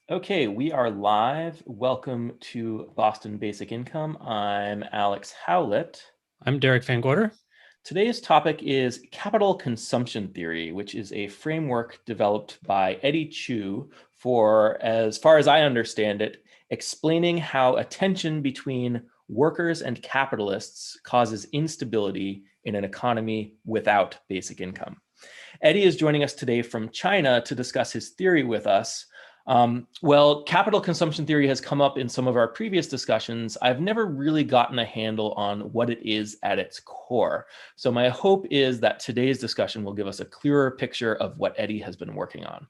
Okay, we are live. Welcome to Boston Basic Income. I'm Alex Howlett. I'm Derek Van Gorder. Today's topic is capital consumption theory, which is a framework developed by Eddie Chu for, as far as I understand it, explaining how a tension between workers and capitalists causes instability in an economy without basic income. Eddie is joining us today from China to discuss his theory with us. Well, capital consumption theory has come up in some of our previous discussions. I've never really gotten a handle on what it is at its core. So my hope is that today's discussion will give us a clearer picture of what Eddie has been working on.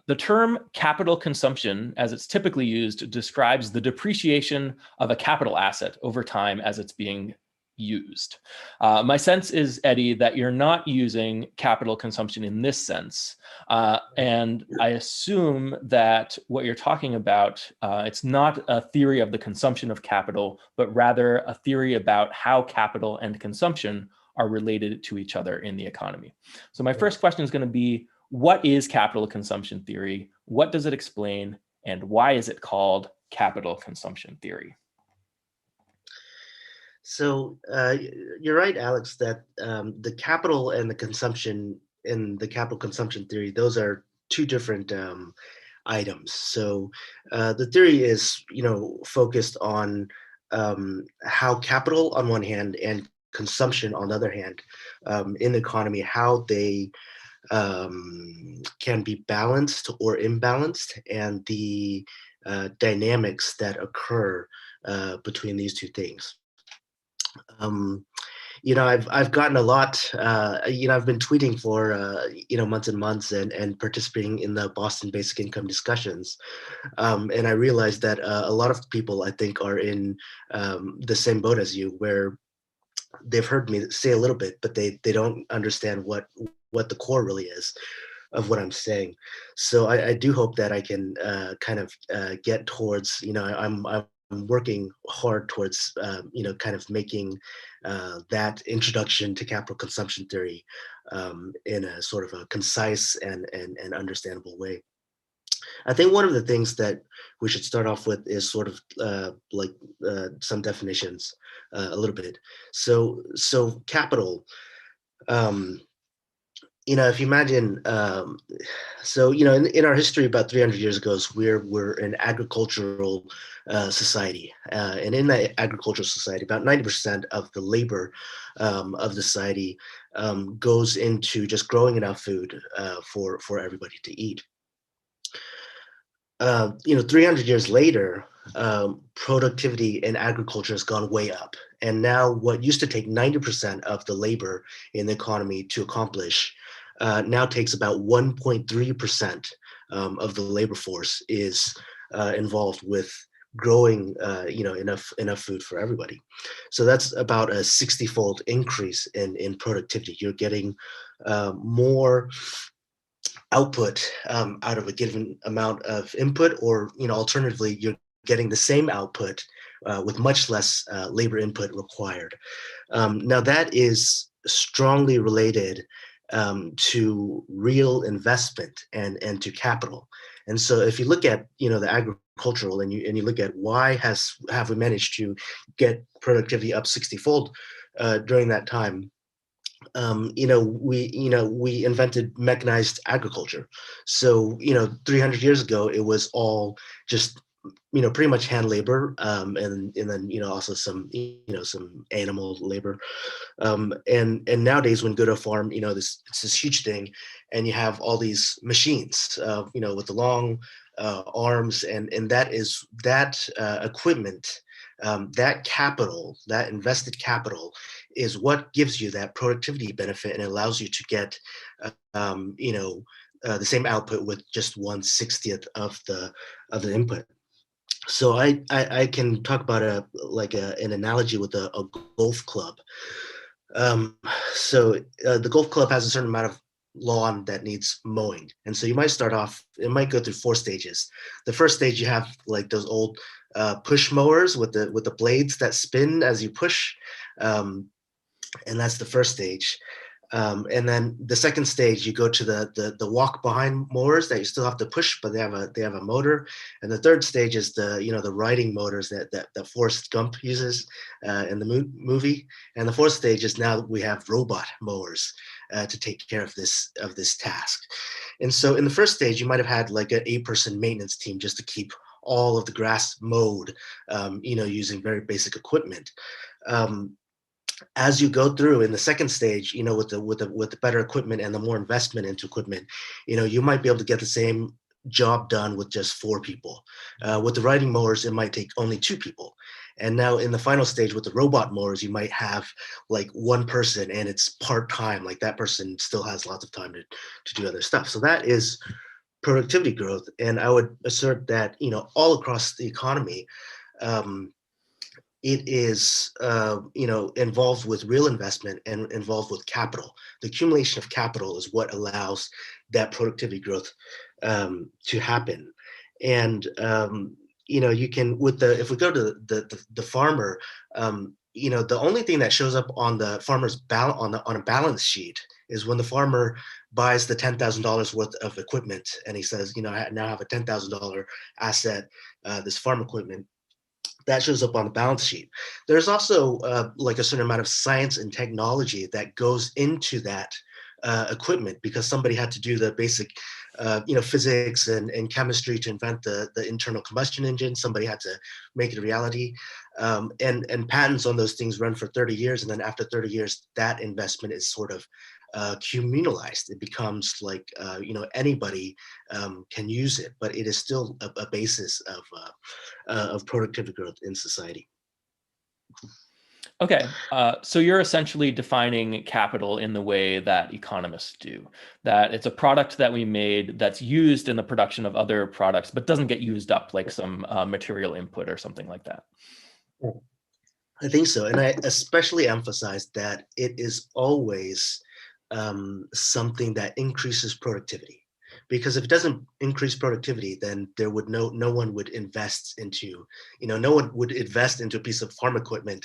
The term capital consumption, as it's typically used, describes the depreciation of a capital asset over time as it's being used. My sense is, Eddie, that you're not using capital consumption in this sense. And I assume that what you're talking about, it's not a theory of the consumption of capital, but rather a theory about how capital and consumption are related to each other in the economy. So my first question is going to be, what is capital consumption theory? What does it explain? And why is it called capital consumption theory? So you're right, Alex, that the capital and the consumption in the capital consumption theory, those are two different items. So the theory is, focused on how capital on one hand and consumption on the other hand in the economy, how they can be balanced or imbalanced, and the dynamics that occur between these two things. Um, I've gotten a lot. I've been tweeting for months and months, and participating in the Boston Basic Income discussions, and I realized that a lot of people, I think, are in the same boat as you, where they've heard me say a little bit, but they don't understand what the core really is of what I'm saying. So I do hope that I can kind of get towards, I'm working hard towards, kind of making that introduction to capital consumption theory in a sort of a concise and understandable way. I think one of the things that we should start off with is sort of some definitions a little bit. So capital, um, if you imagine, in our history about 300 years ago, we're an agricultural society. And in that agricultural society, about 90% of the labor of the society goes into just growing enough food for everybody to eat. 300 years later, productivity in agriculture has gone way up. And now what used to take 90% of the labor in the economy to accomplish now takes about 1.3% of the labor force is involved with growing enough food for everybody. So that's about a 60-fold increase in productivity. You're getting more output out of a given amount of input, or alternatively, you're getting the same output with much less labor input required. Now that is strongly related to real investment and to capital. And so if you look at the agricultural, and you look at why have we managed to get productivity up 60-fold during that time, we invented mechanized agriculture. So 300 years ago, it was all just pretty much hand labor, and then also some some animal labor, and nowadays when go to a farm, it's this huge thing, and you have all these machines, with the long arms, and that equipment, that capital, that invested capital, is what gives you that productivity benefit and allows you to get the same output with just 1/60th of the input. So I can talk about an analogy with a golf club. Um, the golf club has a certain amount of lawn that needs mowing, and so you might start off. It might go through 4 stages. The first stage, you have like those old push mowers with the blades that spin as you push, and that's the first stage. And then the second stage, you go to the walk behind mowers that you still have to push, but they have a motor. And the third stage is the riding motors that Forrest Gump uses in the movie. And the fourth stage is now we have robot mowers to take care of this task. And so in the first stage, you might have had like an 8-person maintenance team just to keep all of the grass mowed, using very basic equipment. As you go through in the second stage, with the better equipment and the more investment into equipment, you might be able to get the same job done with just 4 people. With the riding mowers, it might take only 2 people. And now in the final stage with the robot mowers, you might have like 1 person and it's part-time. Like that person still has lots of time to do other stuff. So that is productivity growth. And I would assert that, all across the economy, um, it is involved with real investment and involved with capital. The accumulation of capital is what allows that productivity growth to happen. And you can if we go to the farmer, the only thing that shows up on the farmer's on a balance sheet is when the farmer buys the $10,000 worth of equipment and he says, I now have a $10,000 asset, this farm equipment. That shows up on the balance sheet. There's also like a certain amount of science and technology that goes into that equipment because somebody had to do the basic, physics and chemistry to invent the internal combustion engine. Somebody had to make it a reality. And patents on those things run for 30 years. And then after 30 years, that investment is sort of communalized. It becomes like, anybody can use it, but it is still a basis of productivity growth in society. Okay, so you're essentially defining capital in the way that economists do, that it's a product that we made that's used in the production of other products, but doesn't get used up like some material input or something like that. I think so. And I especially emphasize that it is always something that increases productivity. Because if it doesn't increase productivity, then there would no one would invest into, no one would invest into a piece of farm equipment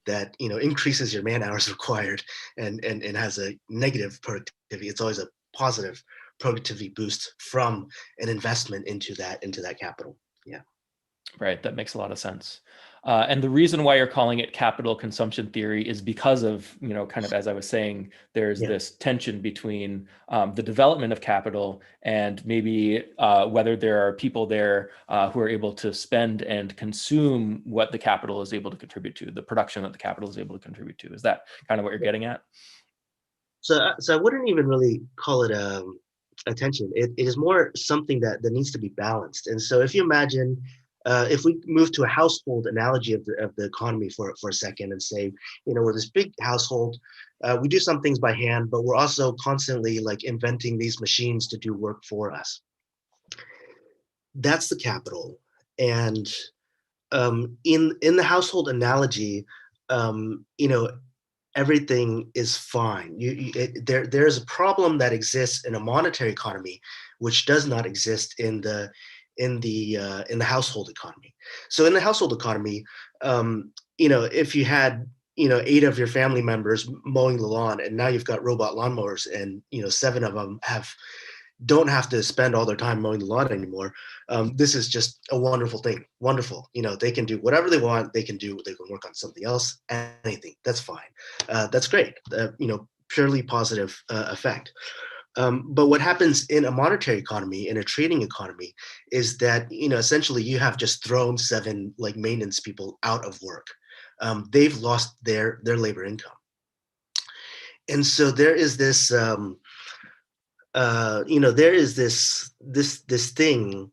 that increases your man hours required and has a negative productivity. It's always a positive productivity boost from an investment into that capital. Yeah. Right, that makes a lot of sense. And the reason why you're calling it capital consumption theory is because of, kind of as I was saying, there's this tension between the development of capital and maybe whether there are people there who are able to spend and consume what the capital is able to contribute to, the production that the capital is able to contribute to. Is that kind of what you're getting at? So I wouldn't even really call it a tension. It is more something that needs to be balanced. And so if you imagine, if we move to a household analogy of the economy for a second and say, we're this big household, we do some things by hand, but we're also constantly like inventing these machines to do work for us. That's the capital. And in the household analogy, everything is fine. There's a problem that exists in a monetary economy, which does not exist in the household economy. So in the household economy, if you had 8 of your family members mowing the lawn, and now you've got robot lawnmowers, and 7 of them don't have to spend all their time mowing the lawn anymore. This is just a wonderful thing. Wonderful. They can do whatever they want. They can work on something else, anything. That's fine. That's great. Purely positive effect. But what happens in a monetary economy, in a trading economy, is that, essentially you have just thrown 7 like maintenance people out of work. They've lost their labor income. And so there is this, there is this thing.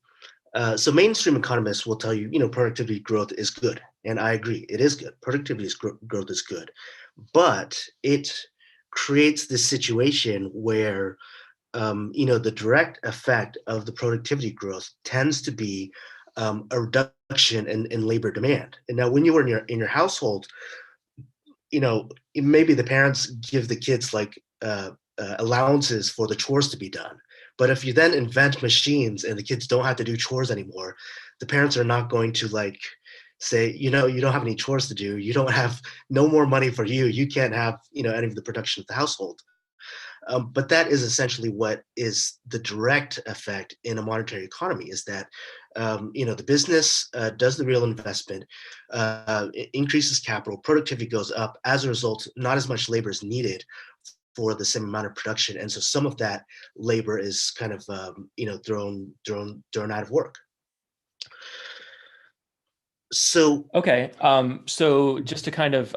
So mainstream economists will tell you, productivity growth is good. And I agree, it is good. Productivity growth is good. But it creates this situation where, the direct effect of the productivity growth tends to be a reduction in labor demand. And now when you were in your household, maybe the parents give the kids like allowances for the chores to be done. But if you then invent machines and the kids don't have to do chores anymore, the parents are not going to like say, you don't have any chores to do. You don't have no more money for you. You can't have, any of the production of the household. But that is essentially what is the direct effect in a monetary economy, is that the business does the real investment, it increases capital, productivity goes up. As a result, not as much labor is needed for the same amount of production, and so some of that labor is kind of thrown out of work. So Okay. So just to kind of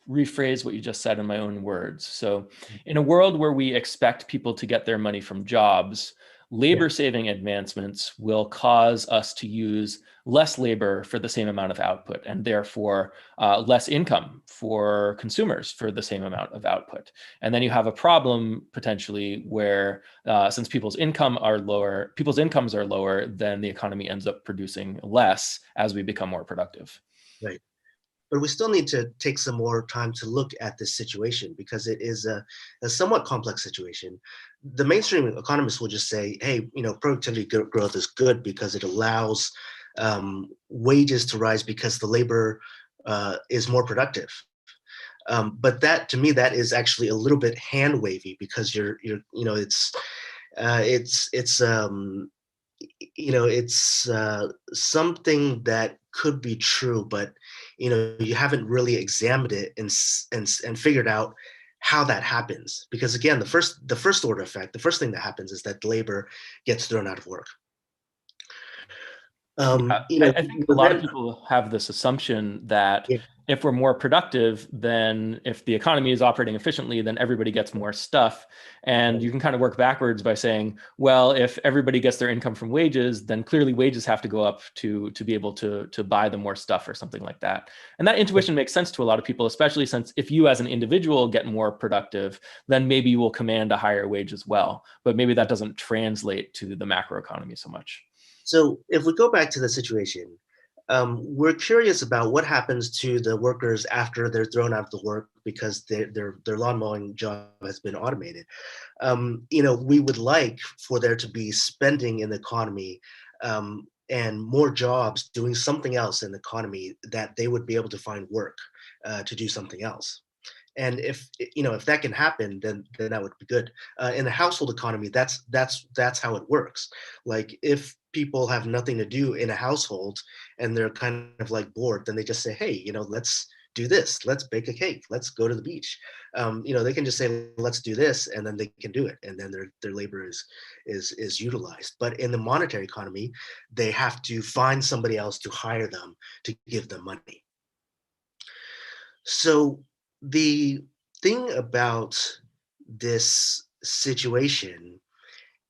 rephrase what you just said in my own words. So in a world where we expect people to get their money from jobs, yeah, labor saving advancements will cause us to use less labor for the same amount of output, and therefore less income for consumers for the same amount of output. And then you have a problem potentially where since people's incomes are lower, then the economy ends up producing less as we become more productive. right. But we still need to take some more time to look at this situation, because it is a somewhat complex situation. The mainstream economists will just say, hey, productivity growth is good because it allows wages to rise because the labor is more productive. But that, to me, that is actually a little bit hand wavy, because it's something that could be true, but you haven't really examined it and figured out how that happens. Because again, the first order effect, the first thing that happens is that labor gets thrown out of work. Yeah, I think a lot of people have this assumption that Yeah, if we're more productive, then if the economy is operating efficiently, then everybody gets more stuff. And you can kind of work backwards by saying, well, if everybody gets their income from wages, then clearly wages have to go up to be able to buy them more stuff or something like that. And that intuition makes sense to a lot of people, especially since if you as an individual get more productive, then maybe you will command a higher wage as well. But maybe that doesn't translate to the macroeconomy so much. so if we go back to the situation, we're curious about what happens to the workers after they're thrown out of the work because their lawn mowing job has been automated. We would like for there to be spending in the economy, and more jobs doing something else in the economy, that they would be able to find work to do something else. And if that can happen, then that would be good. In the household economy, that's how it works. Like, if people have nothing to do in a household and they're kind of like bored, then they just say, hey, let's do this, let's bake a cake, let's go to the beach. They can just say, let's do this, and then they can do it, and then their labor is utilized. But in the monetary economy, they have to find somebody else to hire them to give them money. So the thing about this situation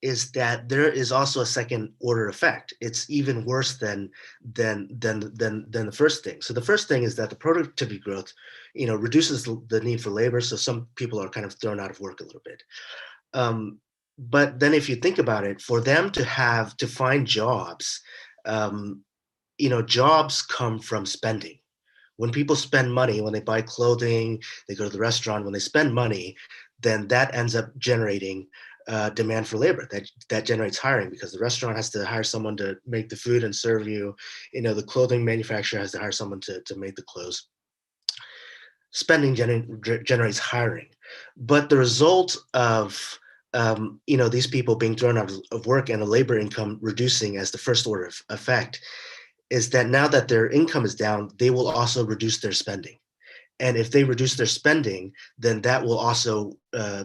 is that there is also a second order effect. It's even worse than the first thing. So the first thing is that the productivity growth, reduces the need for labor. So some people are kind of thrown out of work a little bit. But then if you think about it, for them to find jobs, jobs come from spending. When people spend money, when they buy clothing, they go to the restaurant, when they spend money, then that ends up generating demand for labor. That generates hiring, because the restaurant has to hire someone to make the food and serve you. The clothing manufacturer has to hire someone to make the clothes. Spending generates hiring. But the result of these people being thrown out of work and the labor income reducing as the first order effect is that now that their income is down, they will also reduce their spending. And if they reduce their spending, then that will also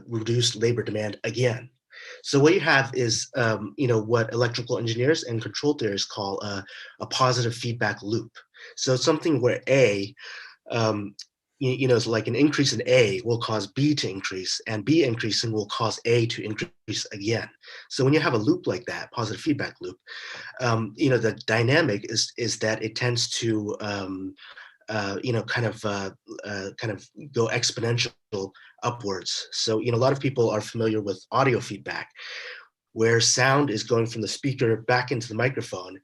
reduce labor demand again. So what you have is, what electrical engineers and control theorists call a positive feedback loop. So it's something where um, it's like an increase in A will cause B to increase, and B increasing will cause A to increase again. So when you have a loop like that, positive feedback loop, the dynamic is that it tends to kind of go exponential upwards. So a lot of people are familiar with audio feedback, where sound is going from the speaker back into the microphone.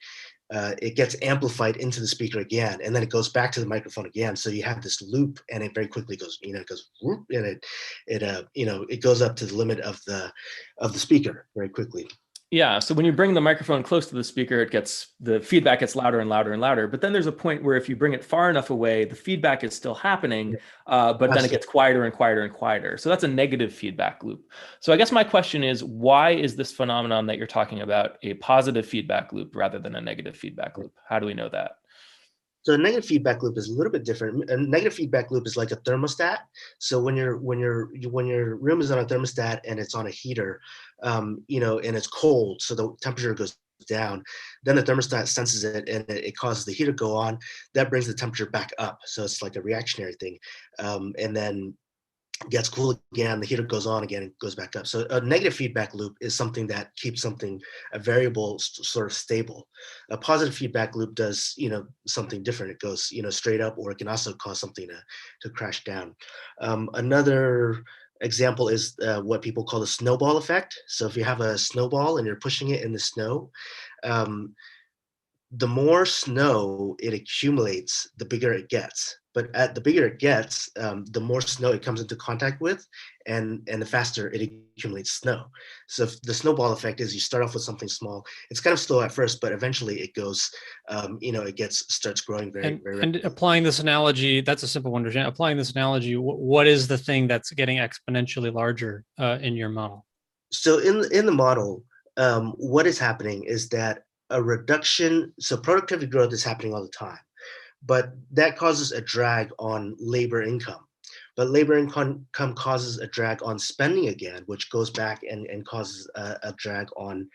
It gets amplified into the speaker again, and then it goes back to the microphone again. So you have this loop, and it very quickly goes, it goes, whoop, and it goes up to the limit of the speaker very quickly. Yeah, so when you bring the microphone close to the speaker, the feedback gets louder and louder and louder. But then there's a point where if you bring it far enough away, the feedback is still happening, but then it Absolutely. gets quieter and quieter and quieter. So that's a negative feedback loop. So I guess my question is, why is this phenomenon that you're talking about a positive feedback loop rather than a negative feedback loop? How do we know that? So a negative feedback loop is a little bit different. A negative feedback loop is like a thermostat. So when your room is on a thermostat and it's on a heater, and it's cold, so the temperature goes down, then the thermostat senses it and it causes the heater to go on. That brings the temperature back up. So it's like a reactionary thing, and then gets cool again, the heater goes on again and goes back up. So a negative feedback loop is something that keeps something, a variable, sort of stable. A positive feedback loop does, something different. It goes, straight up, or it can also cause something to crash down. Another example is what people call the snowball effect. So if you have a snowball and you're pushing it in the snow, um, the more snow it accumulates, the bigger it gets. But the bigger it gets, the more snow it comes into contact with, and the faster it accumulates snow. So if the snowball effect is you start off with something small. It's kind of slow at first, but eventually it goes, it starts growing very, very And rapidly. applying this analogy, that's a simple one to understand. Applying this analogy, what is the thing that's getting exponentially larger in your model? So in the model, what is happening is that a reduction. So productivity growth is happening all the time, but that causes a drag on labor income. But labor income causes a drag on spending again, which goes back and causes a drag on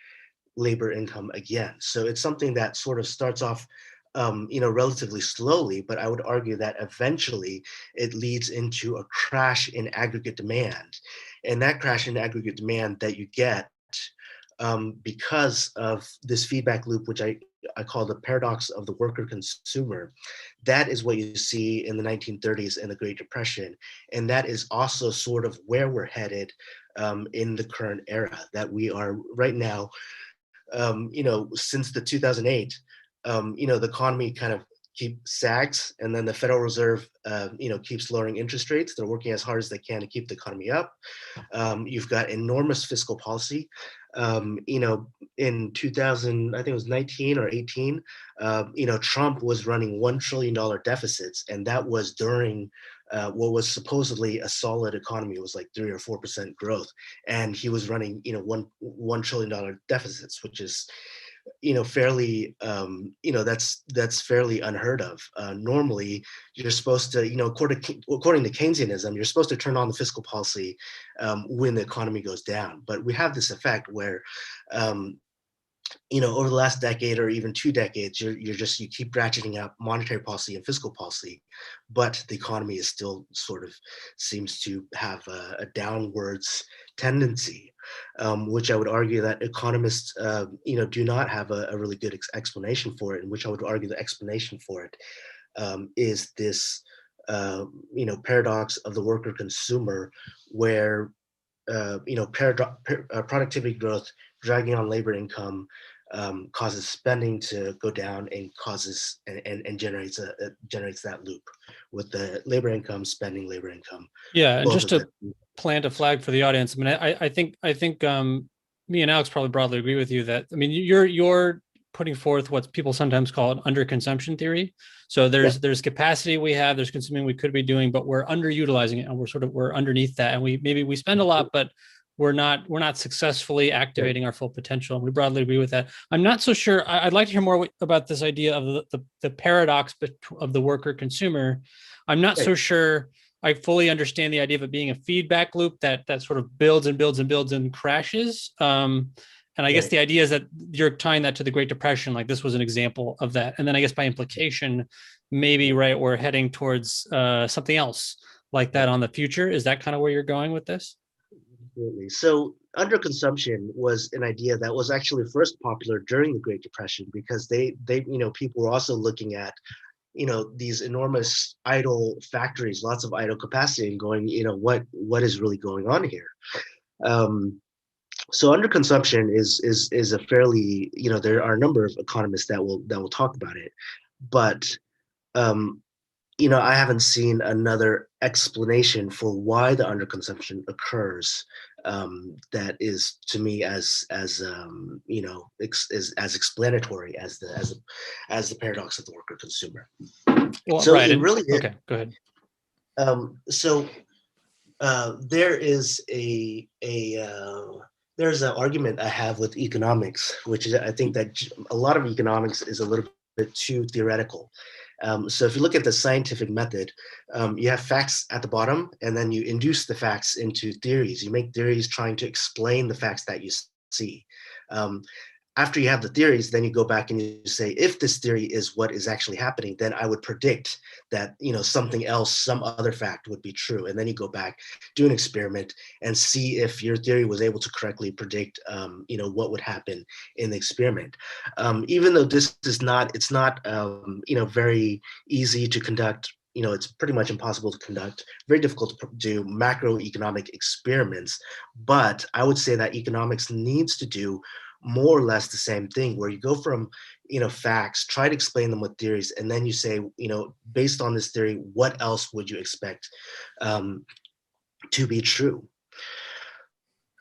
labor income again. So it's something that sort of starts off, relatively slowly, but I would argue that eventually it leads into a crash in aggregate demand. And that crash in aggregate demand that you get, because of this feedback loop, which I call the paradox of the worker consumer, that is what you see in the 1930s and the Great Depression. And that is also sort of where we're headed, in the current era, that we are right now. Since the 2008, the economy kind of sags, and then the Federal Reserve, keeps lowering interest rates. They're working as hard as they can to keep the economy up. You've got enormous fiscal policy. In 2000, I think it was 19 or 18, Trump was running $1 trillion deficits, and that was during what was supposedly a solid economy. It was like 3 or 4% growth, and he was running, $1 trillion deficits, which is, fairly, that's fairly unheard of. Normally, you're supposed to, according to Keynesianism, you're supposed to turn on the fiscal policy when the economy goes down. But we have this effect where, over the last decade or even 2 decades, you keep ratcheting up monetary policy and fiscal policy, but the economy is still sort of seems to have a downwards tendency, which I would argue that economists, do not have a really good explanation for it, and which I would argue the explanation for it, is this, paradox of the worker consumer, where, productivity growth dragging on labor income, causes spending to go down, and causes and generates that loop with the labor income, spending, labor income, Yeah, and both just of to them. plant a flag for the audience, I mean, I think me and Alex probably broadly agree with you that, I mean, you're putting forth what people sometimes call an underconsumption theory. So Yeah, there's capacity we have, there's consuming we could be doing, but we're underutilizing it, and we're underneath that, and we spend a lot, but we're not successfully right, activating our full potential. And we broadly agree with that. I'm not so sure. I'd like to hear more about this idea of the paradox of the worker consumer. I'm not right. so sure I fully understand the idea of it being a feedback loop that sort of builds and builds and builds and crashes. And I guess Right. the idea is that you're tying that to the Great Depression, like this was an example of that. And then I guess by implication, maybe right, we're heading towards something else like that on the future. Is that kind of where you're going with this? Absolutely. So underconsumption was an idea that was actually first popular during the Great Depression, because people were also looking at, these enormous idle factories, lots of idle capacity, and going, what is really going on here? Um, so underconsumption is a fairly, there are a number of economists that will talk about it, but, um, I haven't seen another explanation for why the underconsumption occurs, that is to me as as explanatory as the paradox of the worker consumer. Well, So right. it really is. Okay, go ahead. So there is there's an argument I have with economics, which is I think that a lot of economics is a little bit too theoretical. So if you look at the scientific method, you have facts at the bottom, and then you induce the facts into theories. You make theories trying to explain the facts that you see. Um, After you have the theories, then you go back and you say, if this theory is what is actually happening, then I would predict that something else, some other fact would be true. And then you go back, do an experiment, and see if your theory was able to correctly predict what would happen in the experiment. Even though this is not, it's not very easy to conduct. It's pretty much impossible to conduct, very difficult to do macroeconomic experiments. But I would say that economics needs to do more or less the same thing, where you go from facts, try to explain them with theories, and then you say, based on this theory, what else would you expect to be true?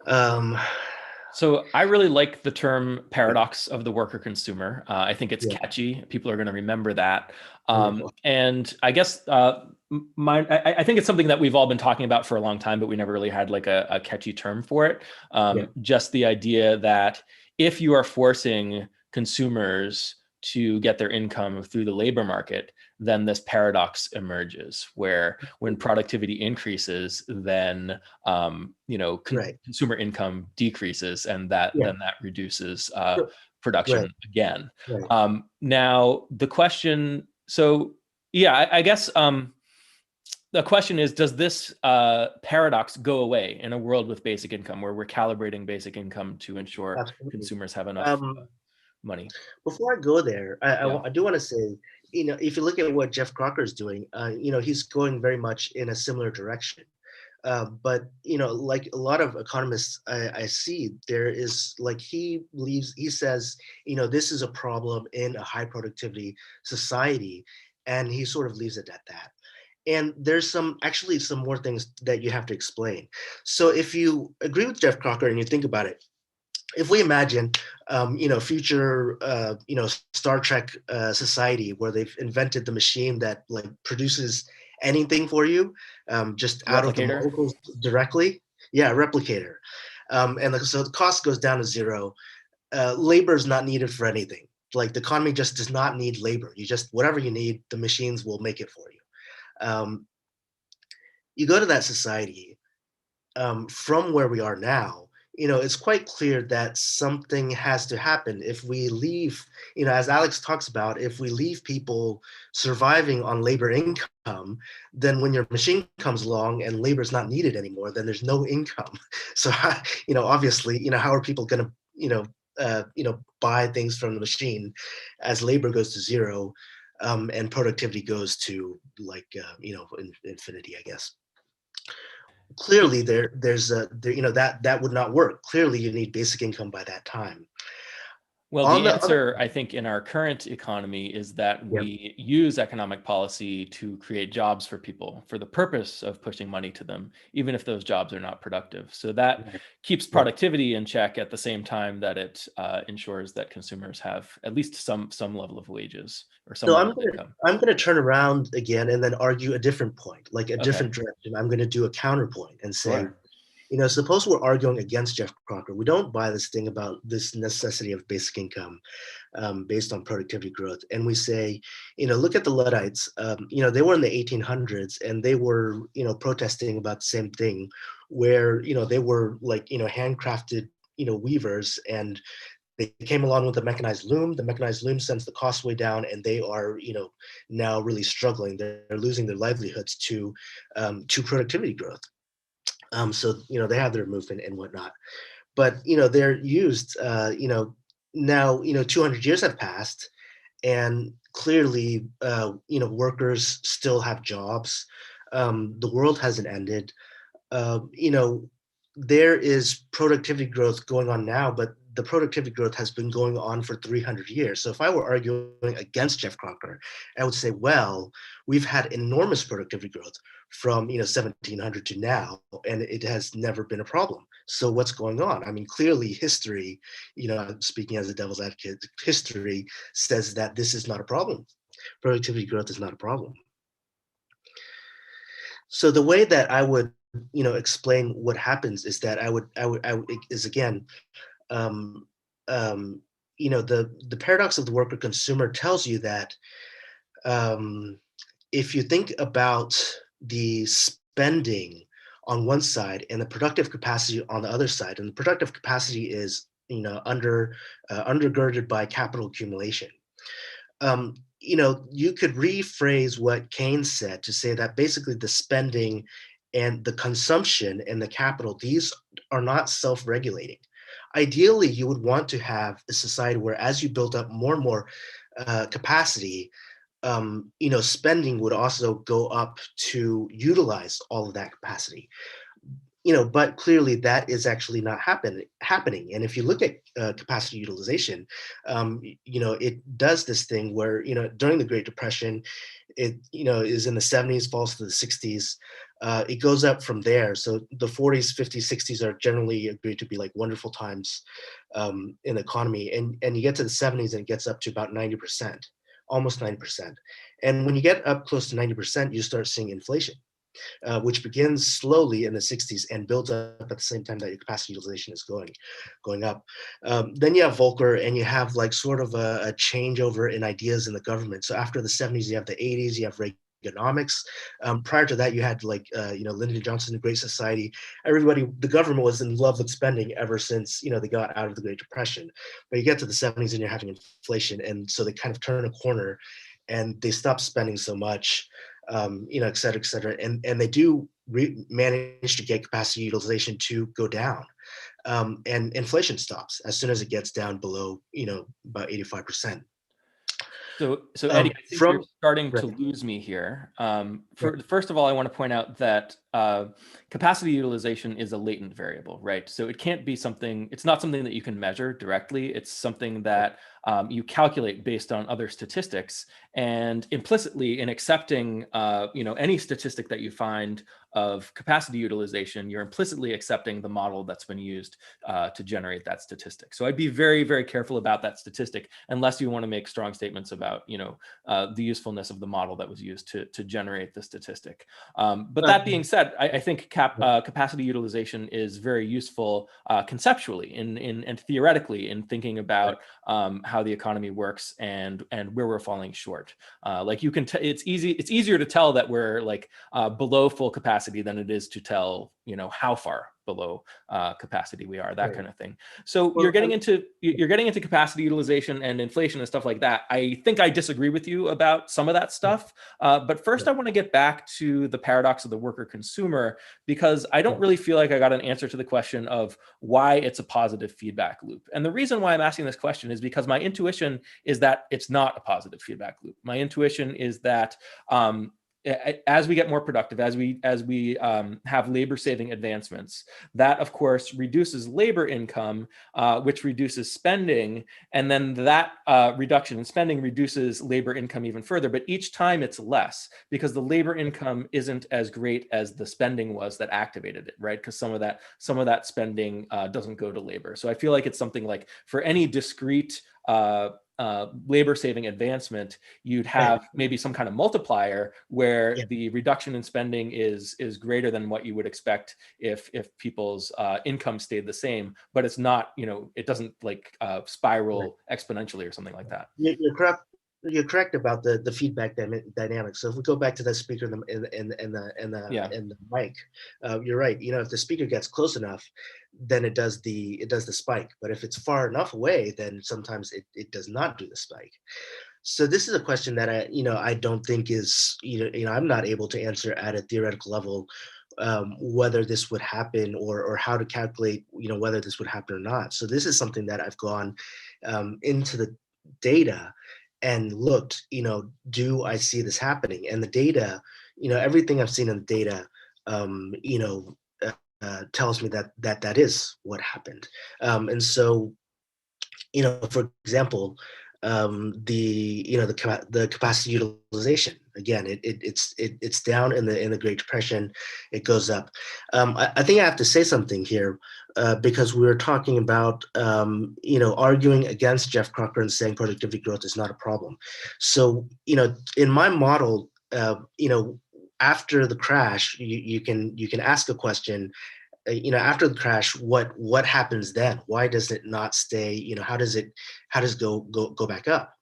So I really like the term paradox of the worker consumer. I think it's Yeah. catchy. People are going to remember that. Wonderful. And I guess I think it's something that we've all been talking about for a long time, but we never really had like a catchy term for it. Just the idea that if you are forcing consumers to get their income through the labor market, then this paradox emerges where when productivity increases, then consumer income decreases, and then that reduces production again. Now the question, I guess the question is, does this paradox go away in a world with basic income, where we're calibrating basic income to ensure consumers have enough money? Before I go there, I do want to say, if you look at what Jeff Crocker is doing, he's going very much in a similar direction. But like a lot of economists I see, there is like he says, this is a problem in a high productivity society, and he sort of leaves it at that. And there's actually some more things that you have to explain. So if you agree with Jeff Crocker and you think about it, if we imagine, future, Star Trek society, where they've invented the machine that like produces anything for you, just out of the molecules directly. Yeah, replicator. So the cost goes down to zero. Labor is not needed for anything. Like the economy just does not need labor. You just, whatever you need, the machines will make it for you. You go to that society, from where we are now, it's quite clear that something has to happen. If we leave, as Alex talks about, if we leave people surviving on labor income, then when your machine comes along and labor is not needed anymore, then there's no income. So, obviously, how are people going to, buy things from the machine as labor goes to zero, and productivity goes to infinity, I guess. Clearly that would not work. Clearly you need basic income by that time. Well, the answer, I think, in our current economy is that we use economic policy to create jobs for people for the purpose of pushing money to them, even if those jobs are not productive. So that keeps productivity in check at the same time that it ensures that consumers have at least some level of wages or some level of income. I'm going to turn around again and then argue a different point, like a different direction. I'm going to do a counterpoint and say, suppose we're arguing against Jeff Crocker. We don't buy this thing about this necessity of basic income based on productivity growth. And we say, look at the Luddites. They were in the 1800s and they were, protesting about the same thing, where, they were like, handcrafted, weavers, and they came along with the mechanized loom. The mechanized loom sends the cost way down, and they are, now really struggling. They're losing their livelihoods to productivity growth. So they have their movement and whatnot, but they're used. Now 200 years have passed, and clearly workers still have jobs. The world hasn't ended. There is productivity growth going on now, but the productivity growth has been going on for 300 years. So if I were arguing against Jeff Crocker, I would say, well, we've had enormous productivity growth from 1700 to now, and it has never been a problem. So what's going on? I mean, clearly history, speaking as a devil's advocate, history says that this is not a problem. Productivity growth is not a problem. So the way that I would, explain what happens is that I would is again, um, the paradox of the worker consumer tells you that um, if you think about the spending on one side and the productive capacity on the other side, and the productive capacity is undergirded by capital accumulation. You could rephrase what Keynes said to say that basically the spending and the consumption and the capital, these are not self-regulating. Ideally, you would want to have a society where as you build up more and more capacity, spending would also go up to utilize all of that capacity. But clearly that is actually not happening. And if you look at capacity utilization, it does this thing where, during the Great Depression, it, is in the 70s, falls to the 60s. It goes up from there. So the 40s, 50s, 60s are generally agreed to be like wonderful times in the economy. And you get to the 70s and it gets up to about 90%, almost 90%. And when you get up close to 90%, you start seeing inflation. Which begins slowly in the 60s and builds up at the same time that your capacity utilization is going up. Then you have Volcker, and you have like sort of a changeover in ideas in the government. So after the 70s, you have the 80s, you have Reaganomics. Prior to that, you had like Lyndon Johnson, the Great Society. The government was in love with spending ever since they got out of the Great Depression. But you get to the 70s and you're having inflation, and so they kind of turn a corner, and they stop spending so much. Et cetera, and they do manage to get capacity utilization to go down, and inflation stops as soon as it gets down below, about 85%. So Eddie, I think you're starting to right. lose me here. First of all, I want to point out that capacity utilization is a latent variable, right? So it can't be something, it's not something that you can measure directly. It's something that you calculate based on other statistics, and implicitly in accepting any statistic that you find of capacity utilization, you're implicitly accepting the model that's been used to generate that statistic. So I'd be very, very careful about that statistic unless you want to make strong statements about the usefulness of the model that was used to generate the statistic. But that being said, I think capacity utilization is very useful conceptually and theoretically in thinking about how the economy works and where we're falling short. Like you can, it's easier to tell that we're like below full capacity than it is to tell how far below capacity we are, that kind of thing. So you're getting into capacity utilization and inflation and stuff like that. I think I disagree with you about some of that stuff. But first I want to get back to the paradox of the worker consumer, because I don't really feel like I got an answer to the question of why it's a positive feedback loop. And the reason why I'm asking this question is because my intuition is that it's not a positive feedback loop. My intuition is that as we get more productive, as we have labor saving advancements, that of course reduces labor income, which reduces spending, and then that reduction in spending reduces labor income even further. But each time it's less because the labor income isn't as great as the spending was that activated it, right? Because some of that spending doesn't go to labor. So I feel like it's something like for any discrete labor saving advancement, you'd have maybe some kind of multiplier where the reduction in spending is greater than what you would expect if people's income stayed the same, but it's not, it doesn't like spiral exponentially or something like that. You're correct. You're correct about the feedback dynamics. So if we go back to the speaker and the mic, you're right. If the speaker gets close enough, then it does the spike. But if it's far enough away, then sometimes it does not do the spike. So this is a question that I don't think is I'm not able to answer at a theoretical level, whether this would happen or how to calculate whether this would happen or not. So this is something that I've gone into the data and looked, do I see this happening? And the data, everything I've seen in the data, tells me that is what happened. And so, for example, the capacity utilization. Again, it's down in the Great Depression, it goes up. I think I have to say something here, because we were talking about arguing against Jeff Crocker and saying productivity growth is not a problem. So in my model, after the crash, you can ask a question. After the crash, what happens then? Why does it not stay? How does it go back up?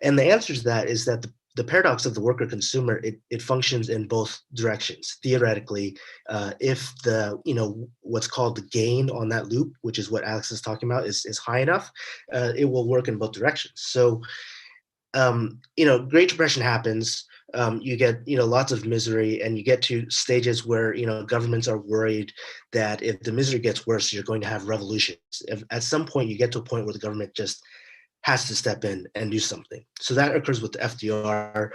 And the answer to that is that the paradox of the worker consumer, it functions in both directions. Theoretically, if the what's called the gain on that loop, which is what Alex is talking about, is high enough, it will work in both directions. So Great Depression happens. You get lots of misery, and you get to stages where governments are worried that if the misery gets worse, you're going to have revolutions. At some point, you get to a point where the government just has to step in and do something. So that occurs with the FDR.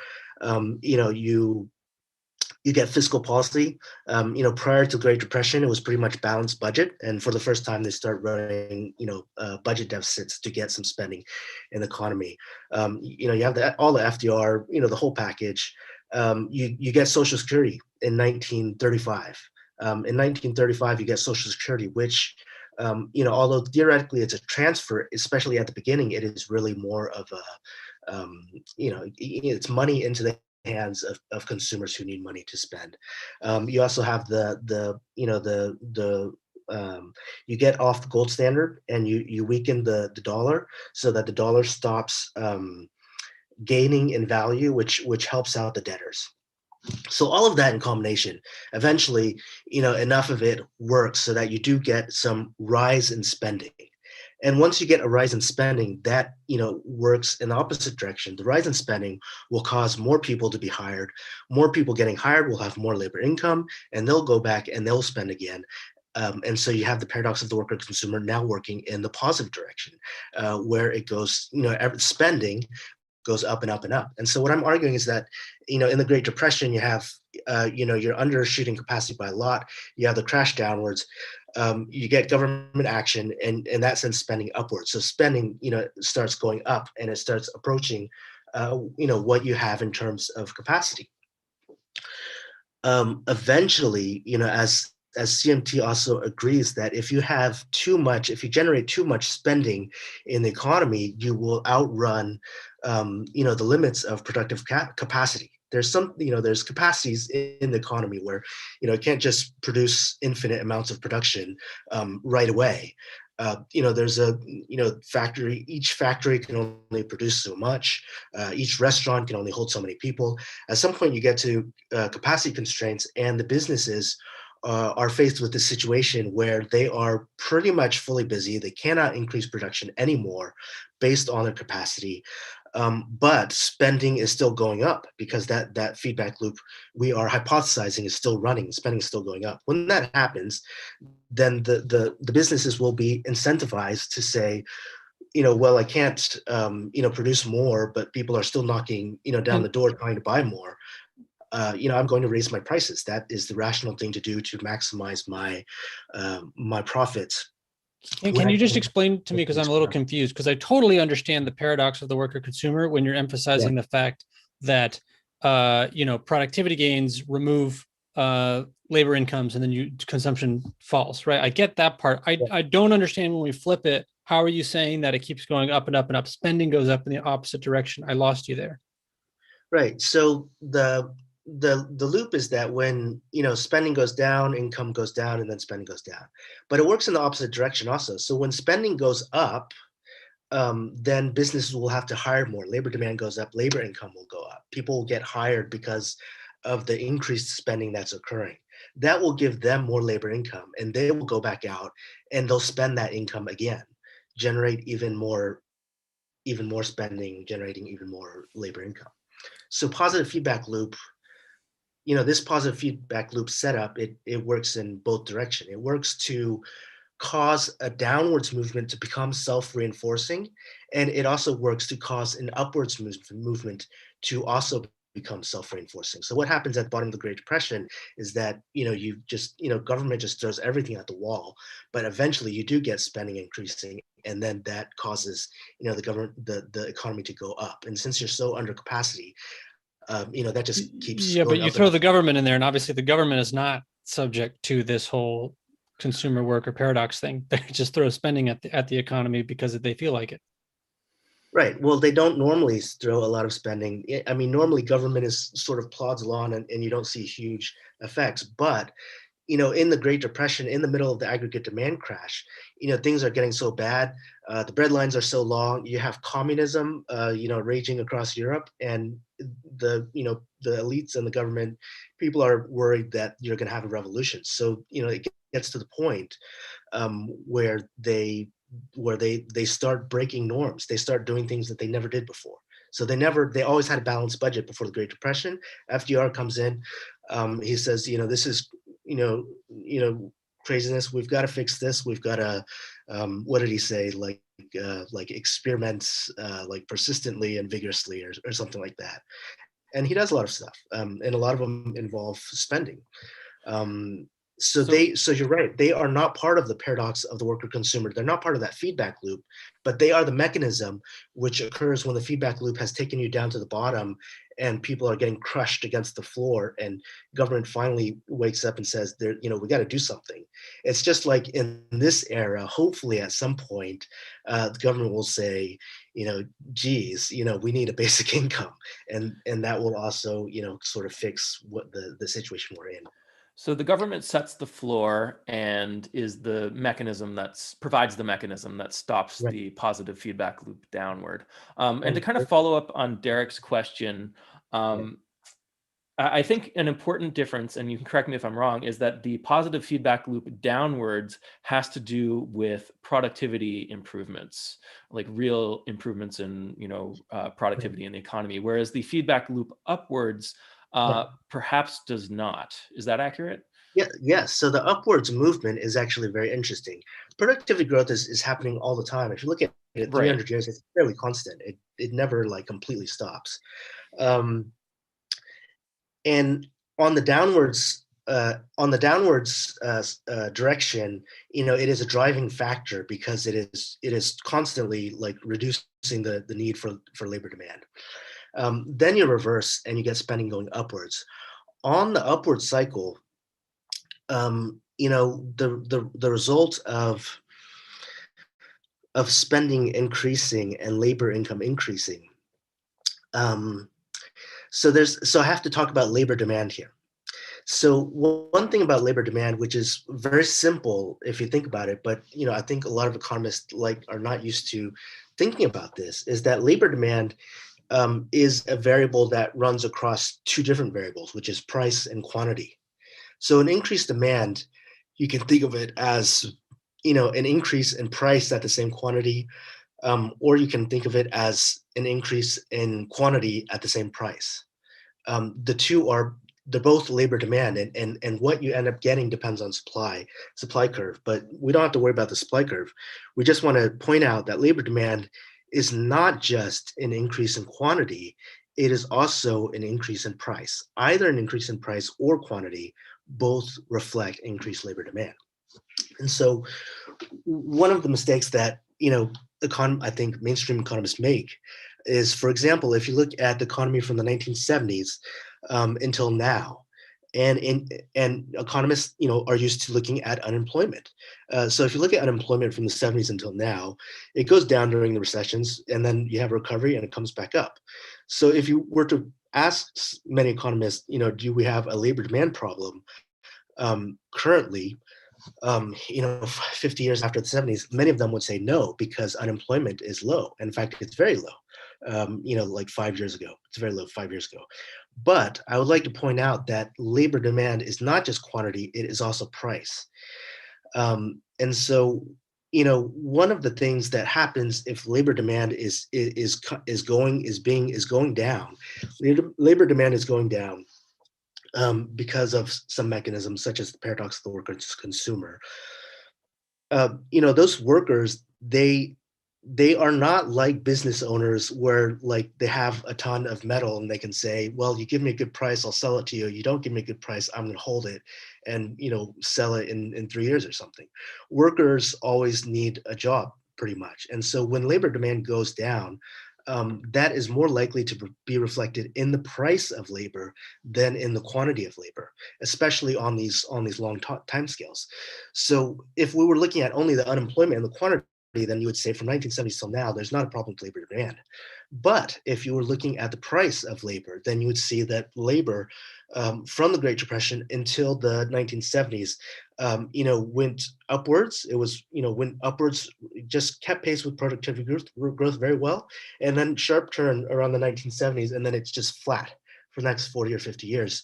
You get fiscal policy. Prior to Great Depression, it was pretty much balanced budget, and for the first time, they start running budget deficits to get some spending in the economy. You have all the FDR, the whole package. You get Social Security in 1935. In 1935, you get Social Security, which although theoretically it's a transfer, especially at the beginning, it is really more of a it's money into the hands of consumers who need money to spend. You also have you get off the gold standard, and you weaken the dollar so that the dollar stops gaining in value, which helps out the debtors. So all of that in combination, eventually, enough of it works so that you do get some rise in spending. And once you get a rise in spending, that works in the opposite direction. The rise in spending will cause more people to be hired. More people getting hired will have more labor income, and they'll go back and they'll spend again. And so you have the paradox of the worker consumer now working in the positive direction, where it goes, spending goes up and up and up. And so what I'm arguing is that, in the Great Depression, you have, you're undershooting capacity by a lot. You have the crash downwards. You get government action, and in that sense, spending upwards. So spending, starts going up, and it starts approaching, what you have in terms of capacity. Eventually, as CMT also agrees that if you generate too much spending in the economy, you will outrun, the limits of productive capacity. There's capacities in the economy where, it can't just produce infinite amounts of production right away. There's a factory. Each factory can only produce so much. Each restaurant can only hold so many people. At some point, you get to capacity constraints, and the businesses are faced with this situation where they are pretty much fully busy. They cannot increase production anymore based on their capacity. But spending is still going up because that feedback loop we are hypothesizing is still running. Spending is still going up. When that happens, then the businesses will be incentivized to say, well, I can't, produce more, but people are still knocking, down the door trying to buy more. I'm going to raise my prices. That is the rational thing to do to maximize my profits. Can you just explain to me, because I'm a little confused, because I totally understand the paradox of the worker consumer when you're emphasizing the fact that productivity gains remove labor incomes, and then consumption falls, right? I get that part. I don't understand when we flip it. How are you saying that it keeps going up and up and up? Spending goes up in the opposite direction. I lost you there. Right. So the loop is that when spending goes down, income goes down, and then spending goes down. But it works in the opposite direction also. So when spending goes up, then businesses will have to hire more. Labor demand goes up, labor income will go up. People will get hired because of the increased spending that's occurring. That will give them more labor income, and they will go back out and they'll spend that income again, generate even more spending, generating even more labor income. So positive feedback loop, this positive feedback loop setup, it works in both directions. It works to cause a downwards movement to become self-reinforcing, and it also works to cause an upwards movement to also become self-reinforcing. So what happens at the bottom of the Great Depression is that, government just throws everything at the wall, but eventually you do get spending increasing, and then that causes, the economy to go up. And since you're so under capacity, that just keeps Yeah, going but you up throw and the government in there, and obviously the government is not subject to this whole consumer worker paradox thing. They just throw spending at the economy because they feel like it. Right. Well, they don't normally throw a lot of spending. I mean, normally government is sort of plods along, and you don't see huge effects. But, in the Great Depression, in the middle of the aggregate demand crash, things are getting so bad. The breadlines are so long. You have communism, raging across Europe, and the elites and the government people are worried that you're going to have a revolution. So, it gets to the point where they start breaking norms. They start doing things that they never did before. So they always had a balanced budget before the Great Depression. FDR comes in, he says, this is, craziness. We've got to fix this. We've got to, what did he say? Like experiments, like persistently and vigorously, or something like that. And he does a lot of stuff, and a lot of them involve spending. So you're right. They are not part of the paradox of the worker consumer. They're not part of that feedback loop, but they are the mechanism which occurs when the feedback loop has taken you down to the bottom and people are getting crushed against the floor, and government finally wakes up and says, we got to do something. It's just like in this era, hopefully at some point, the government will say, geez, we need a basic income. And that will also, sort of fix what the situation we're in. So the government sets the floor and is the mechanism provides the mechanism that stops Right. the positive feedback loop downward. And to kind of follow up on Derek's question, I think an important difference, and you can correct me if I'm wrong, is that the positive feedback loop downwards has to do with productivity improvements, like real improvements in productivity in the economy, whereas the feedback loop upwards perhaps does not. Is that accurate? Yeah, yes. So the upwards movement is actually very interesting. Productivity growth is happening all the time. If you look at it, 300 years, it's fairly constant. It never like completely stops. And on the downwards direction, it is a driving factor because it is constantly like reducing the need for labor demand. Then you reverse and you get spending going upwards. On the upward cycle, the result of spending increasing and labor income increasing. So I have to talk about labor demand here. So one thing about labor demand, which is very simple if you think about it, but I think a lot of economists are not used to thinking about this, is that labor demand is a variable that runs across two different variables, which is price and quantity. So an increased demand, you can think of it as an increase in price at the same quantity, or you can think of it as an increase in quantity at the same price. The two they're both labor demand, and what you end up getting depends on supply curve. But we don't have to worry about the supply curve. We just want to point out that labor demand is not just an increase in quantity, it is also an increase in price. Either an increase in price or quantity both reflect increased labor demand. And so one of the mistakes that I think mainstream economists make is, for example, if you look at the economy from the 1970s until now, and economists are used to looking at unemployment. So if you look at unemployment from the 70s until now, it goes down during the recessions, and then you have recovery and it comes back up. So if you were to ask many economists, do we have a labor demand problem currently? 50 years after the 70s, many of them would say no, because unemployment is low. In fact, it's very low. Like 5 years ago, it's very low 5 years ago. But I would like to point out that labor demand is not just quantity, it is also price. And so, one of the things that happens if labor demand is going down, labor demand is going down because of some mechanisms such as the paradox of the worker consumer. Those workers, they they are not like business owners where like they have a ton of metal and they can say, well, you give me a good price, I'll sell it to you. You don't give me a good price, I'm going to hold it and, sell it in 3 years or something. Workers always need a job pretty much. And so when labor demand goes down, that is more likely to be reflected in the price of labor than in the quantity of labor, especially on these long time scales. So if we were looking at only the unemployment and the quantity, then you would say from 1970s till now, there's not a problem with labor demand. But if you were looking at the price of labor, then you would see that labor from the Great Depression until the 1970s, went upwards. It was, went upwards, just kept pace with productivity growth very well. And then sharp turn around the 1970s, and then it's just flat for the next 40 or 50 years,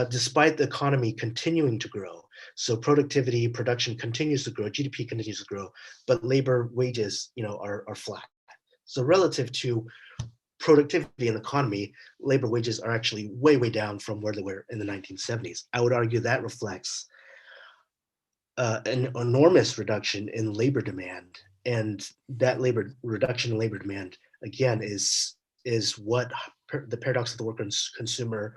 despite the economy continuing to grow. So productivity, production continues to grow, GDP continues to grow, but labor wages, are flat. So relative to productivity in the economy, labor wages are actually way, way down from where they were in the 1970s. I would argue that reflects an enormous reduction in labor demand, and that reduction in labor demand again is what the paradox of the worker and consumer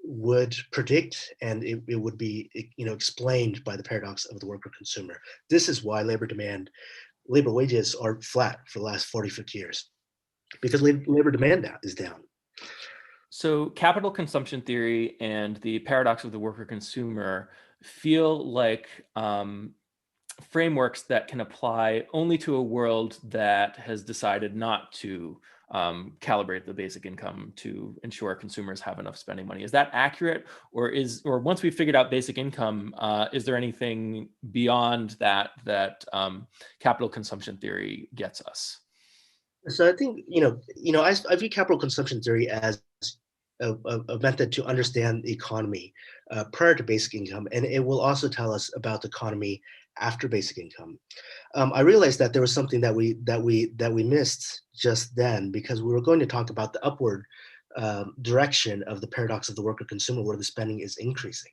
would predict, and it would be explained by the paradox of the worker consumer. This is why labor wages are flat for the last 40, 50 years, because labor demand is down. So capital consumption theory and the paradox of the worker consumer feel like frameworks that can apply only to a world that has decided not to calibrate the basic income to ensure consumers have enough spending money. Is that accurate? Or once we figured out basic income, is there anything beyond that capital consumption theory gets us? So I think, I view capital consumption theory as a method to understand the economy prior to basic income, and it will also tell us about the economy after basic income. I realized that there was something that we missed just then, because we were going to talk about the upward direction of the paradox of the worker consumer, where the spending is increasing.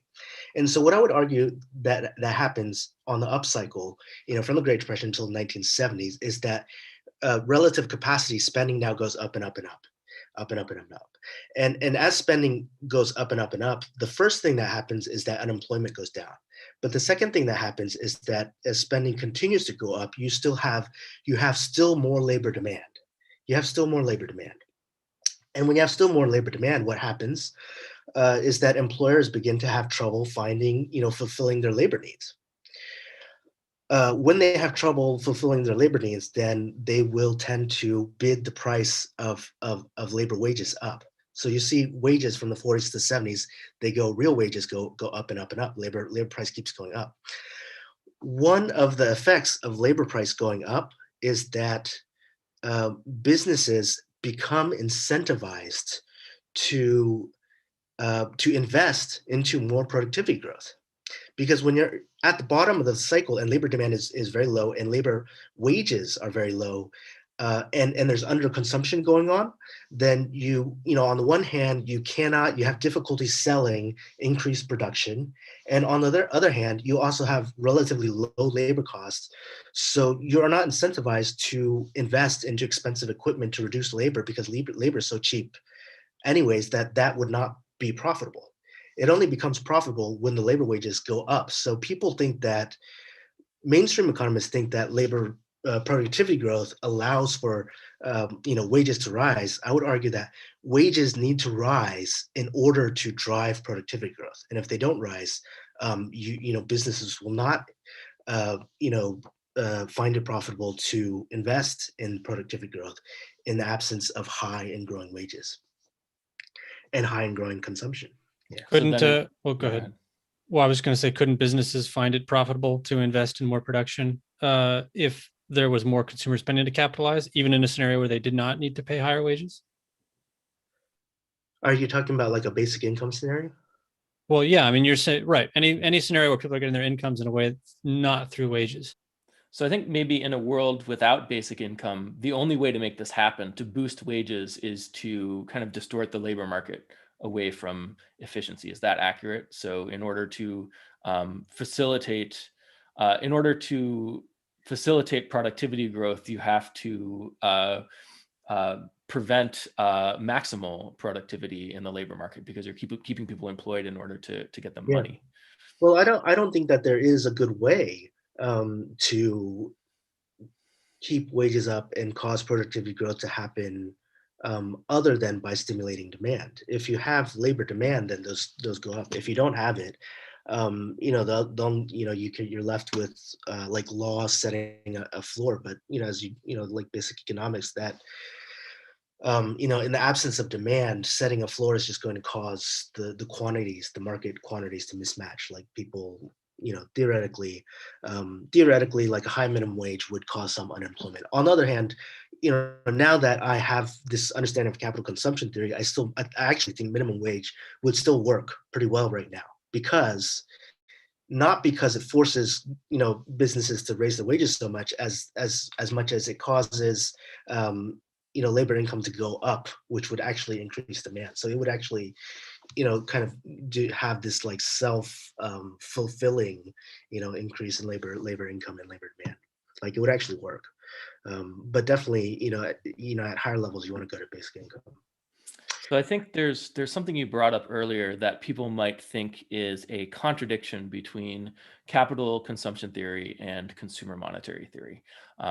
And so what I would argue that happens on the upcycle, from the Great Depression until the 1970s, is that relative capacity spending now goes up and up and up, up and up and up and up. And as spending goes up and up and up, the first thing that happens is that unemployment goes down. But the second thing that happens is that as spending continues to go up, you have still more labor demand. You have still more labor demand. And when you have still more labor demand, what happens is that employers begin to have trouble fulfilling their labor needs. When they have trouble fulfilling their labor needs, then they will tend to bid the price of labor wages up. So you see wages from the 40s to the 70s, real wages go up and up and up. Labor price keeps going up. One of the effects of labor price going up is that businesses become incentivized to invest into more productivity growth. Because when you're at the bottom of the cycle and labor demand is very low and labor wages are very low, and there's underconsumption going on, then on the one hand, you have difficulty selling increased production. And on the other hand, you also have relatively low labor costs. So you're not incentivized to invest into expensive equipment to reduce labor, because labor is so cheap anyways that would not be profitable. It only becomes profitable when the labor wages go up. So mainstream economists think that labor productivity growth allows for wages to rise. I would argue that wages need to rise in order to drive productivity growth. And if they don't rise, businesses will not find it profitable to invest in productivity growth in the absence of high and growing wages and high and growing consumption. Yeah. Go ahead. Well, I was going to say, couldn't businesses find it profitable to invest in more production if there was more consumer spending to capitalize, even in a scenario where they did not need to pay higher wages? Are you talking about like a basic income scenario? Well, yeah. I mean, you're saying, right. Any scenario where people are getting their incomes in a way that's not through wages. So I think maybe in a world without basic income, the only way to make this happen, to boost wages, is to kind of distort the labor market away from efficiency. Is that accurate? facilitate productivity growth, you have to prevent maximal productivity in the labor market because you're keeping people employed in order to get them Yeah. money. Well, I don't think that there is a good way to keep wages up and cause productivity growth to happen other than by stimulating demand. If you have labor demand, then those go up. If you don't have it, you're left with like laws setting a floor. But as like basic economics, that in the absence of demand, setting a floor is just going to cause the market quantities to mismatch. Like people, theoretically, like a high minimum wage would cause some unemployment. On the other hand, now that I have this understanding of capital consumption theory, I actually think minimum wage would still work pretty well right now, not because it forces businesses to raise their wages so much as much as it causes labor income to go up, which would actually increase demand. So it would actually kind of have this like self fulfilling increase in labor income and labor demand. Like it would actually work. But definitely at higher levels you want to go to basic income. So I think there's something you brought up earlier that people might think is a contradiction between capital consumption theory and consumer monetary theory,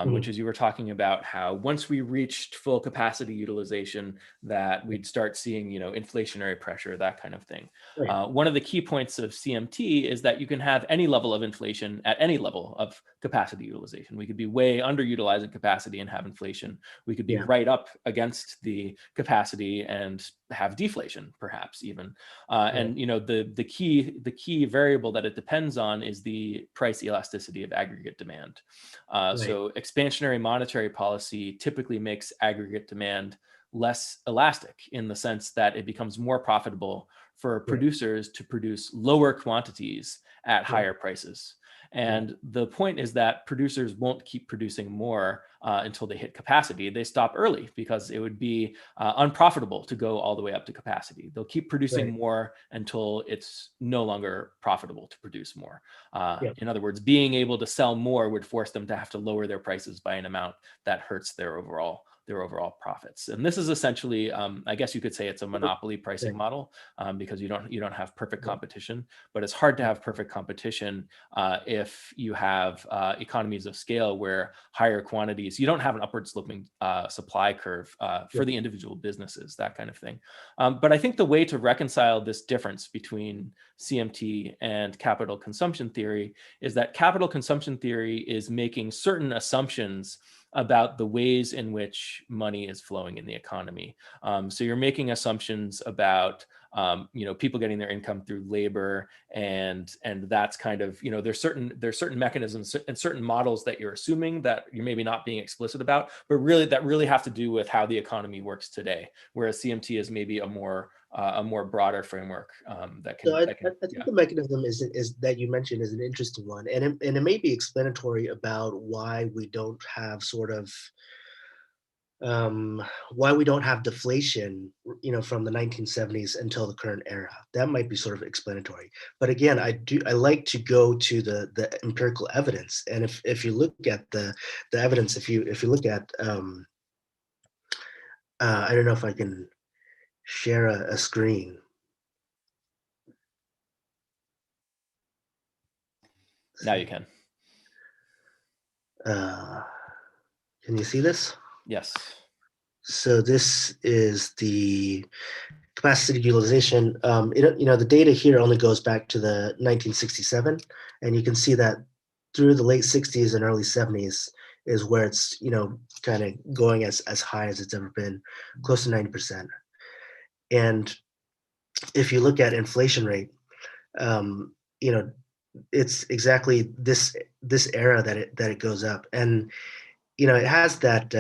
which is you were talking about how once we reached full capacity utilization, that we'd start seeing inflationary pressure, that kind of thing. Right. One of the key points of CMT is that you can have any level of inflation at any level of capacity utilization. We could be way underutilizing capacity and have inflation. We could be right up against the capacity and have deflation, perhaps even. And the key variable that it depends on is the price elasticity of aggregate demand. So expansionary monetary policy typically makes aggregate demand less elastic in the sense that it becomes more profitable for producers to produce lower quantities at higher prices. And the point is that producers won't keep producing more until they hit capacity. They stop early because it would be unprofitable to go all the way up to capacity. They'll keep producing more until it's no longer profitable to produce more. In other words, being able to sell more would force them to have to lower their prices by an amount that hurts their overall profits. And this is essentially, I guess you could say it's a monopoly pricing model because you don't have perfect competition, but it's hard to have perfect competition if you have economies of scale where higher quantities, you don't have an upward sloping supply curve for the individual businesses, that kind of thing. But I think the way to reconcile this difference between CMT and capital consumption theory is that capital consumption theory is making certain assumptions about the ways in which money is flowing in the economy. So you're making assumptions about people getting their income through labor, and that's kind of there's certain mechanisms and certain models that you're assuming that you're maybe not being explicit about, but really have to do with how the economy works today. Whereas CMT is maybe a more broader framework that can. So I think the mechanism is that you mentioned is an interesting one, and it may be explanatory about why we don't have deflation, from the 1970s until the current era. That might be sort of explanatory. But again, I like to go to the empirical evidence, and if you look at the evidence, if you look at I don't know if I can share a screen. Now you can. Can you see this? Yes. So this is the capacity utilization. The data here only goes back to the 1967, and you can see that through the late 60s and early 70s is where it's kind of going as high as it's ever been, close to 90%. And if you look at inflation rate, it's exactly this era that it goes up, and it has that.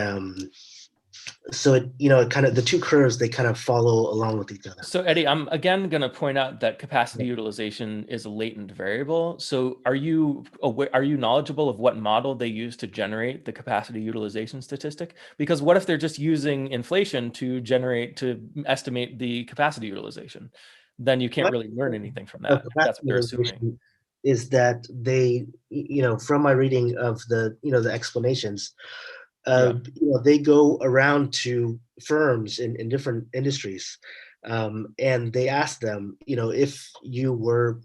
So it kind of, the two curves, they kind of follow along with each other. So Eddie, I'm again going to point out that capacity utilization is a latent variable. So are you knowledgeable of what model they use to generate the capacity utilization statistic? Because what if they're just using inflation to estimate the capacity utilization? Then you can't really learn anything from that. That's what they're assuming. is that they, from my reading of the explanations, Yeah. they go around to firms in different industries, and they ask them, if you were,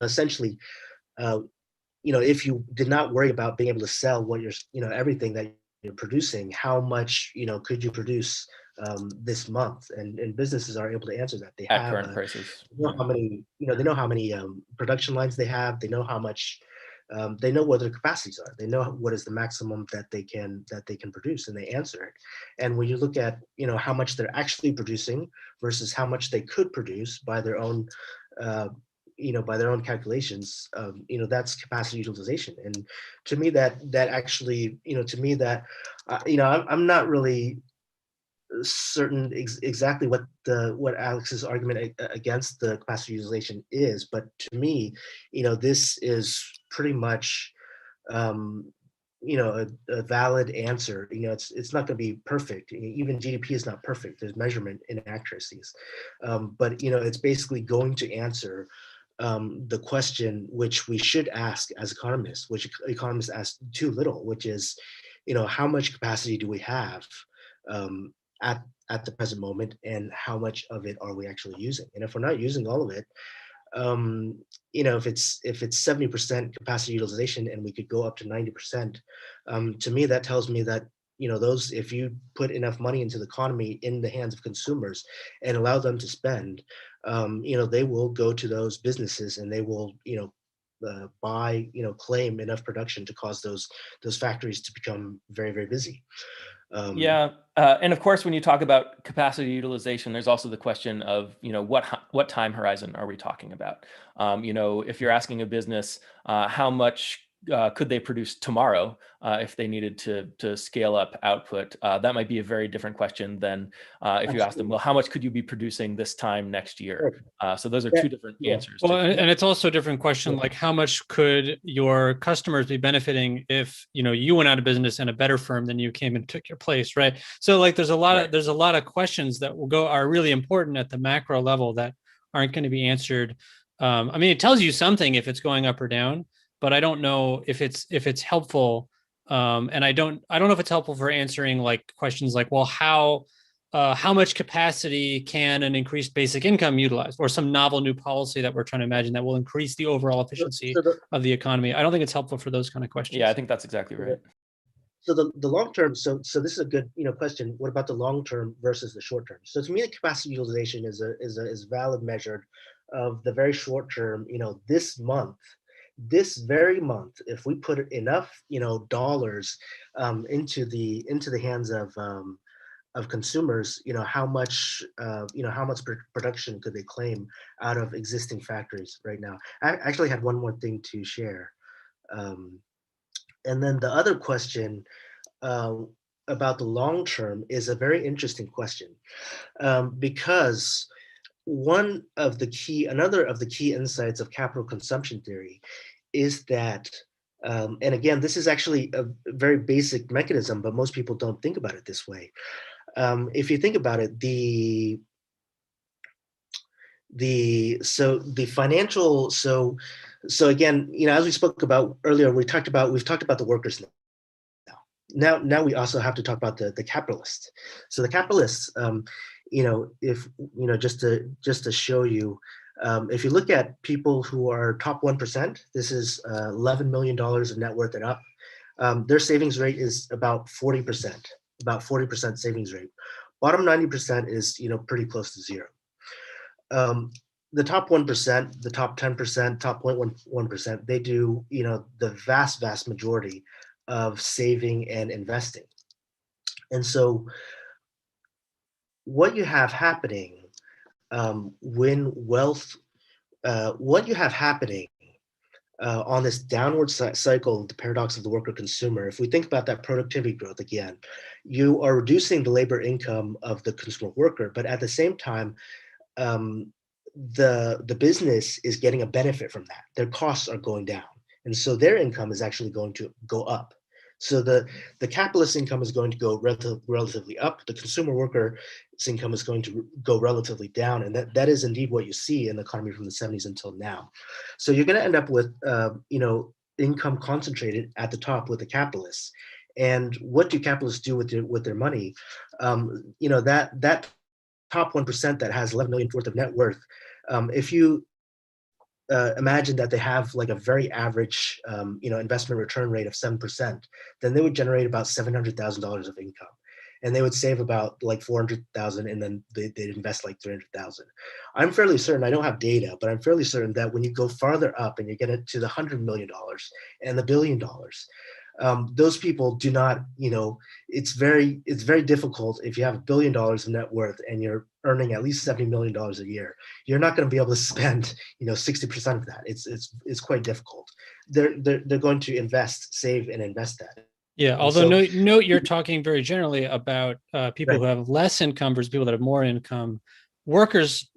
essentially, uh, if you did not worry about being able to sell what you're, everything that you're producing, how much, could you produce this month? And businesses are able to answer that. They At have current prices. they know Right. how many, they know how many production lines they have. They know how much, they know what their capacities are. They know what is the maximum that they can produce, and they answer it. And when you look at, how much they're actually producing versus how much they could produce by their own, uh, by their own calculations, that's capacity utilization. And to me, that actually, to me that, I'm not really certain exactly what Alex's argument against the capacity utilization is, but to me, this is pretty much, um, a valid answer. It's not going to be perfect. Even GDP is not perfect. There's measurement inaccuracies, but it's basically going to answer the question which we should ask as economists, which economists ask too little, which is, how much capacity do we have um, at at the present moment, and how much of it are we actually using? And if we're not using all of it, um, if it's 70% capacity utilization and we could go up to 90%, to me that tells me that, those, if you put enough money into the economy in the hands of consumers and allow them to spend, they will go to those businesses and they will, buy, claim enough production to cause those factories to become very, very busy. Um, Yeah, and of course, when you talk about capacity utilization, there's also the question of, what time horizon are we talking about? If you're asking a business how much could they produce tomorrow if they needed to scale up output, that might be a very different question than if you ask them, Absolutely. well, how much could you be producing this time next year? Sure. So those are Yeah, two different yeah, answers Well, to. and it's also a different question, like how much could your customers be benefiting if, you went out of business and a better firm than you came and took your place, right? So like Right. there's a lot of questions that are really important at the macro level that aren't going to be answered. I mean, it tells you something if it's going up or down, but I don't know if it's helpful. And I don't know if it's helpful for answering like questions like, well, how much capacity can an increased basic income utilize, or some novel new policy that we're trying to imagine that will increase the overall so, efficiency so the of the economy? I don't think it's helpful for those kind of Yeah, I questions. think that's exactly right. so the long term, so this is a good, question. What about the long term versus the short term? So to me, the capacity utilization is valid measure of the very short term. This very month, if we put enough, dollars into the hands of consumers, how much production could they claim out of existing factories right now? I actually had one more thing to share. Um, and then the other question, uh, about the long term, is a very interesting question, because another of the key insights of capital consumption theory is that, and again, this is actually a very basic mechanism, but most people don't think about it this way. If you think about it, the financial, so again, as we spoke about earlier, we've talked about the workers now. Now we also have to talk about the capitalists. So the capitalists, if just to show you, if you look at people who are top 1%, this is $11 million of net worth and up. Their savings rate is about 40%, about 40% savings rate. Bottom 90% is pretty close to zero. Um, the top 1%, the top 10%, top 0.1%, they do the vast majority of saving and investing. And so what you have happening, when wealth, what you have happening on this downward cycle, the paradox of the worker consumer, if we think about that productivity growth again, you are reducing the labor income of the consumer worker, but at the same time, um, the business is getting a benefit from that. Their costs are going down, and so their income is actually going to go up. So the capitalist income is going to go relatively up. The consumer worker's income is going to go relatively down, and that is indeed what you see in the economy from the 70s until now. So you're going to end up with income concentrated at the top with the capitalists. And what do capitalists do with their money? That top 1% that has 11 million worth of net worth, if you imagine that they have like a very average, investment return rate of 7%, then they would generate about $700,000 of income, and they would save about like 400,000, and then they'd invest like 300,000. I'm fairly certain, I don't have data, but I'm fairly certain that when you go farther up and you get it to the $100 million and the $1 billion, those people do not, it's very difficult if you have $1 billion of net worth and you're earning at least $70 million a year. You're not going to be able to spend 60% of that. It's quite difficult. They're going to save and invest that. Yeah, And although so, note you're talking very generally about people right. who have less income versus people that have more income. Workers,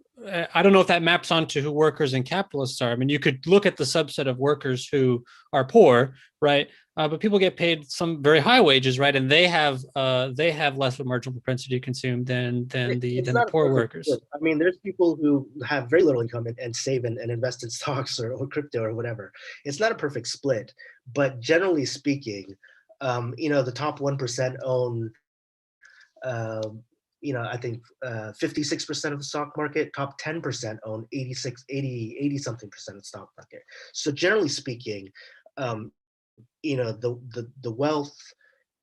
I don't know if that maps onto who workers and capitalists are. I mean, you could look at the subset of workers who are poor, right? But people get paid some very high wages, right? And they have less of a marginal propensity to consume than the Not a poor perfect workers. split. I mean, there's people who have very little income and save and invest in stocks or crypto or whatever. It's not a perfect split, but generally speaking, the top 1% own, I think 56% of the stock market. Top 10% own 80 something percent of the stock market. So generally speaking, the wealth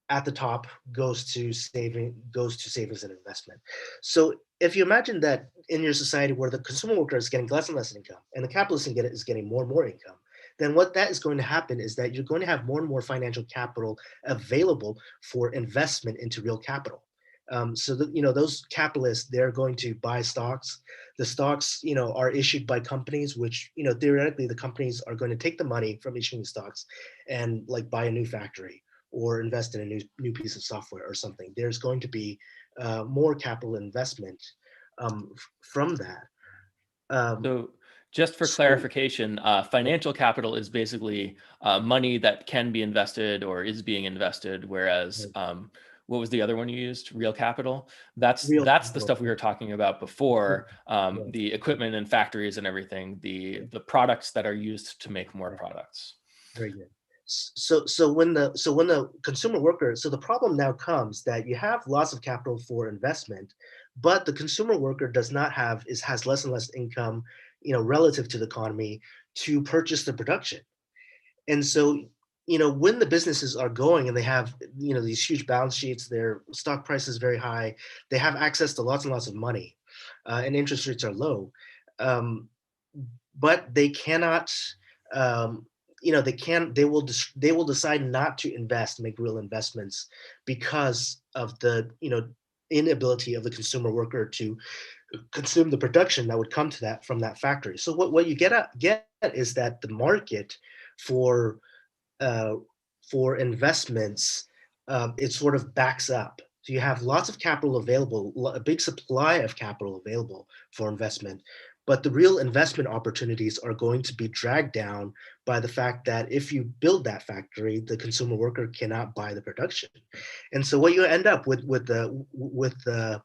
at the top goes to savings and investment. So if you imagine that in your society where the consumer worker is getting less and less income and the capitalist is getting more and more income, then what that is going to happen is that you're going to have more and more financial capital available for investment into real capital. So that those capitalists, they're going to buy stocks. The stocks are issued by companies, which theoretically the companies are going to take the money from issuing the stocks and like buy a new factory or invest in a new piece of software or something. There's going to be more capital investment from that. So just for clarification, financial capital is basically money that can be invested or is being invested, whereas what was the other one you used? Real capital. That's the stuff we were talking about before. The equipment and factories and everything. The products that are used to make more products. Very good. So when the consumer worker, so the problem now comes that you have lots of capital for investment, but the consumer worker has less and less income, relative to the economy to purchase the production. And so, when the businesses are going and they have, these huge balance sheets, their stock price is very high, they have access to lots and lots of money, and interest rates are low, but they cannot, they will decide not to make real investments because of the, inability of the consumer worker to consume the production that would come to that from that factory. So what you get is that the market for investments, it sort of backs up. So you have lots of capital available, a big supply of capital available for investment, but the real investment opportunities are going to be dragged down by the fact that if you build that factory, the consumer worker cannot buy the production. And so what you end up with the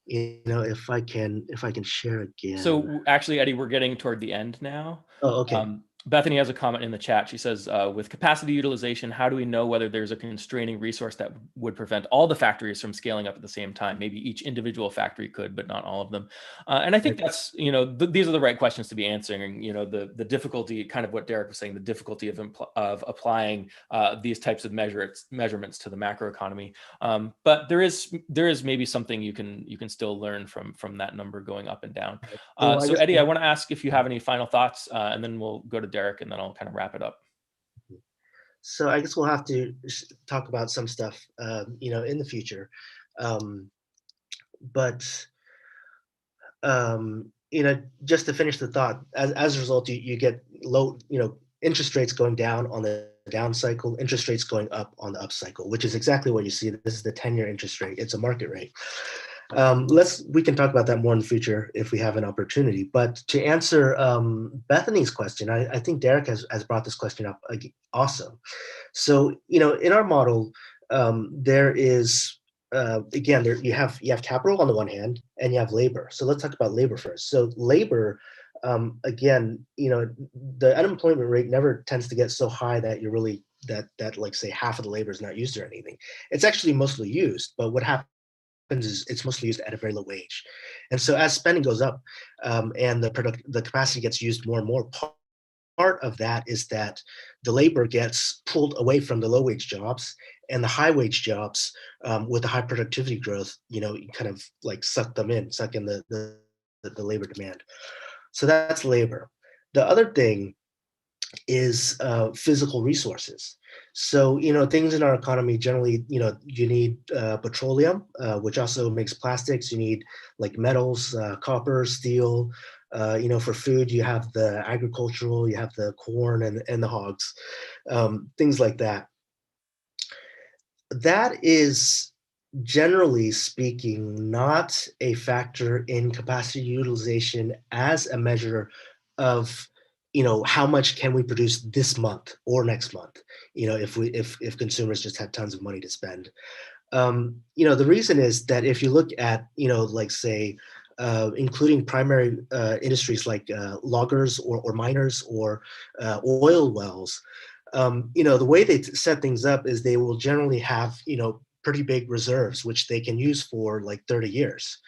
if I can share again. So actually, Eddie, we're getting toward the end now. Oh, okay. Bethany has a comment in the chat. She says, with capacity utilization, how do we know whether there's a constraining resource that would prevent all the factories from scaling up at the same time? Maybe each individual factory could, but not all of them. And I think that's, these are the right questions to be answering. The difficulty, kind of what Derek was saying, the difficulty of applying these types of measurements to the macroeconomy. But there is maybe something you can still learn from that number going up and down. So Eddie, I want to ask if you have any final thoughts, and then we'll go to Derek, and then I'll kind of wrap it up. So I guess we'll have to talk about some stuff, in the future. But just to finish the thought, as a result, you get low, interest rates going down on the down cycle, interest rates going up on the up cycle, which is exactly what you see. This is the 10-year interest rate. It's a market rate. We can talk about that more in the future if we have an opportunity. But to answer Bethany's question, I think Derek has brought this question up also. So, in our model, there is again, you have capital on the one hand, and you have labor. So let's talk about labor first. So labor, again, the unemployment rate never tends to get so high that you're really that like say half of the labor is not used or anything. It's actually mostly used, but what happens is it's mostly used at a very low wage. And so as spending goes up, and the capacity gets used more and more, part of that is that the labor gets pulled away from the low wage jobs, and the high wage jobs, with the high productivity growth, kind of like suck in the labor demand. So that's labor. The other thing is physical resources. So, things in our economy generally, you need petroleum, which also makes plastics. You need like metals, copper, steel. For food, you have the agricultural, you have the corn and the hogs, things like that. That is, generally speaking, not a factor in capacity utilization as a measure of how much can we produce this month or next month, if consumers just have tons of money to spend. The reason is that if you look at like say including primary industries like loggers or miners or oil wells, the way they set things up is they will generally have pretty big reserves, which they can use for like 30 years.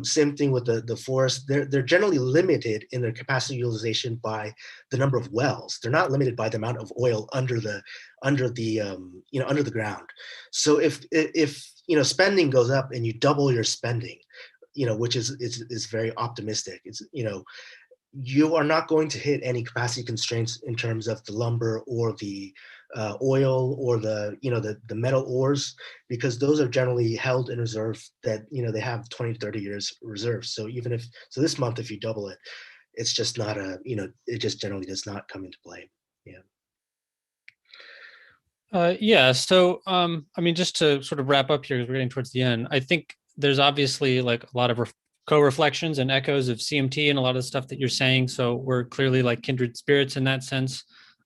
Same thing with the forest. They're generally limited in their capacity utilization by the number of wells. They're not limited by the amount of oil under the ground. So if spending goes up and you double your spending, which is very optimistic, you are not going to hit any capacity constraints in terms of the lumber or the oil or the metal ores, because those are generally held in reserve that they have 20 to 30 years reserves. So this month, if you double it, it's just not it just generally does not come into play. Yeah. So, I mean, just to sort of wrap up here, because we're getting towards the end, I think there's obviously like a lot of co-reflections and echoes of CMT and a lot of the stuff that you're saying. So we're clearly like kindred spirits in that sense.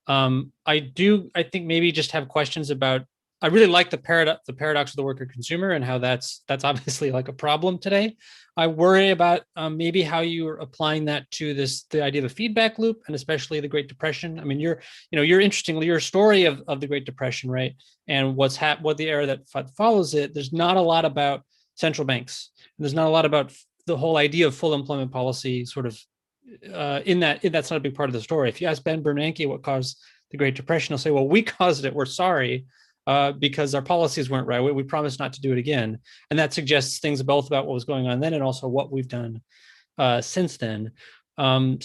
I think maybe just have questions about, I really like the paradox of the worker consumer and how that's obviously like a problem today. I worry about maybe how you are applying that to the idea of a feedback loop, and especially the Great Depression. I mean, your story of the Great Depression, right? And what the era that follows it. There's not a lot about central banks. There's not a lot about the whole idea of full employment policy, sort of that's not a big part of the story. If you ask Ben Bernanke what caused the Great Depression, he'll say, "Well, we caused it. We're sorry." Because our policies weren't right. We promised not to do it again. And that suggests things both about what was going on then and also what we've done since then. I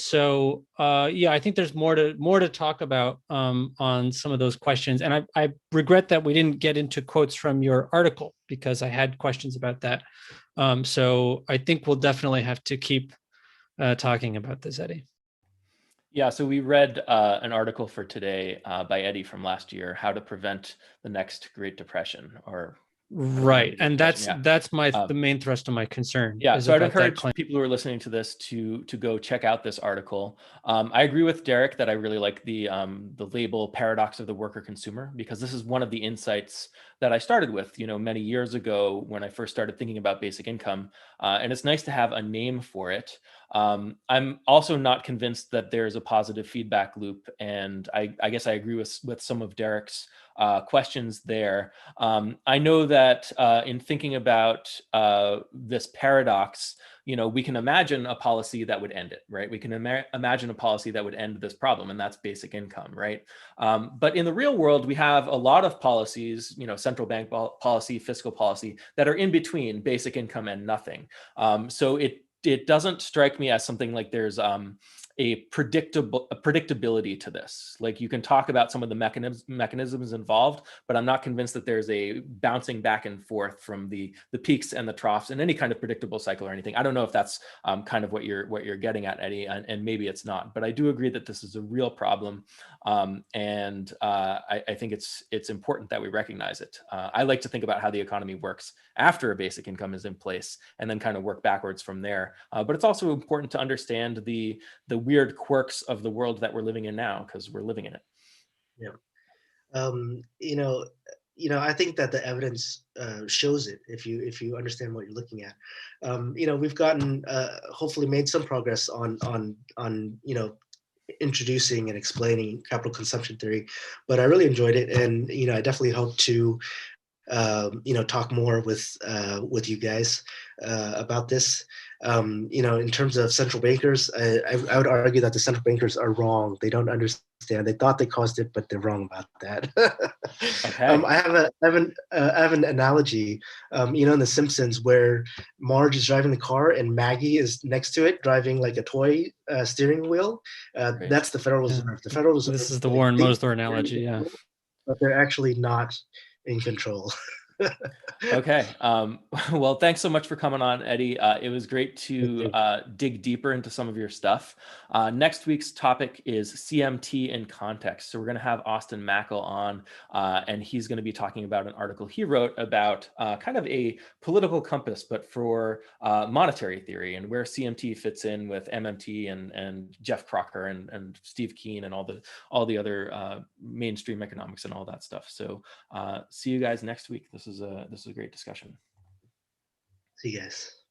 think there's more to talk about on some of those questions. And I regret that we didn't get into quotes from your article, because I had questions about that. So I think we'll definitely have to keep talking about this, Eddie. Yeah, so we read an article for today by Eddie from last year, How to Prevent the Next Great Depression, or right. And that's the main thrust of my concern. Yeah, so I'd encourage people who are listening to this to go check out this article. I agree with Derek that I really like the label paradox of the worker consumer, because this is one of the insights that I started with, many years ago when I first started thinking about basic income. And it's nice to have a name for it. I'm also not convinced that there's a positive feedback loop, and I guess I agree with some of Derek's questions there. I know that in thinking about this paradox, we can imagine a policy that would end it, right? We can imagine a policy that would end this problem, and that's basic income, right? But in the real world, we have a lot of policies, central bank policy, fiscal policy, that are in between basic income and nothing. So it doesn't strike me as something like there's predictability to this. Like you can talk about some of the mechanisms involved, but I'm not convinced that there's a bouncing back and forth from the peaks and the troughs in any kind of predictable cycle or anything. I don't know if that's kind of what you're getting at, Eddie, and maybe it's not, but I do agree that this is a real problem, and I think it's important that we recognize it. I like to think about how the economy works after a basic income is in place, and then kind of work backwards from there. But it's also important to understand the weird quirks of the world that we're living in now, because we're living in it. Yeah. I think that the evidence shows it if you understand what you're looking at. We've gotten hopefully made some progress on introducing and explaining capital consumption theory, but I really enjoyed it, and I definitely hope to talk more with you guys about this. In terms of central bankers, I would argue that the central bankers are wrong. They don't understand. They thought they caused it, but they're wrong about that. Okay. I have an analogy. In The Simpsons, where Marge is driving the car and Maggie is next to it driving like a toy steering wheel. That's the Federal Reserve. Yeah. The Federal Reserve. This is the Warren Mosler analogy. Yeah. But they're actually not in control. Okay. Well, thanks so much for coming on, Eddie. It was great to dig deeper into some of your stuff. Next week's topic is CMT in context. So we're going to have Austin Mackel on, and he's going to be talking about an article he wrote about kind of a political compass, but for monetary theory, and where CMT fits in with MMT and Jeff Crocker and Steve Keen and all the other mainstream economics and all that stuff. So see you guys next week. This is a great discussion. See you guys.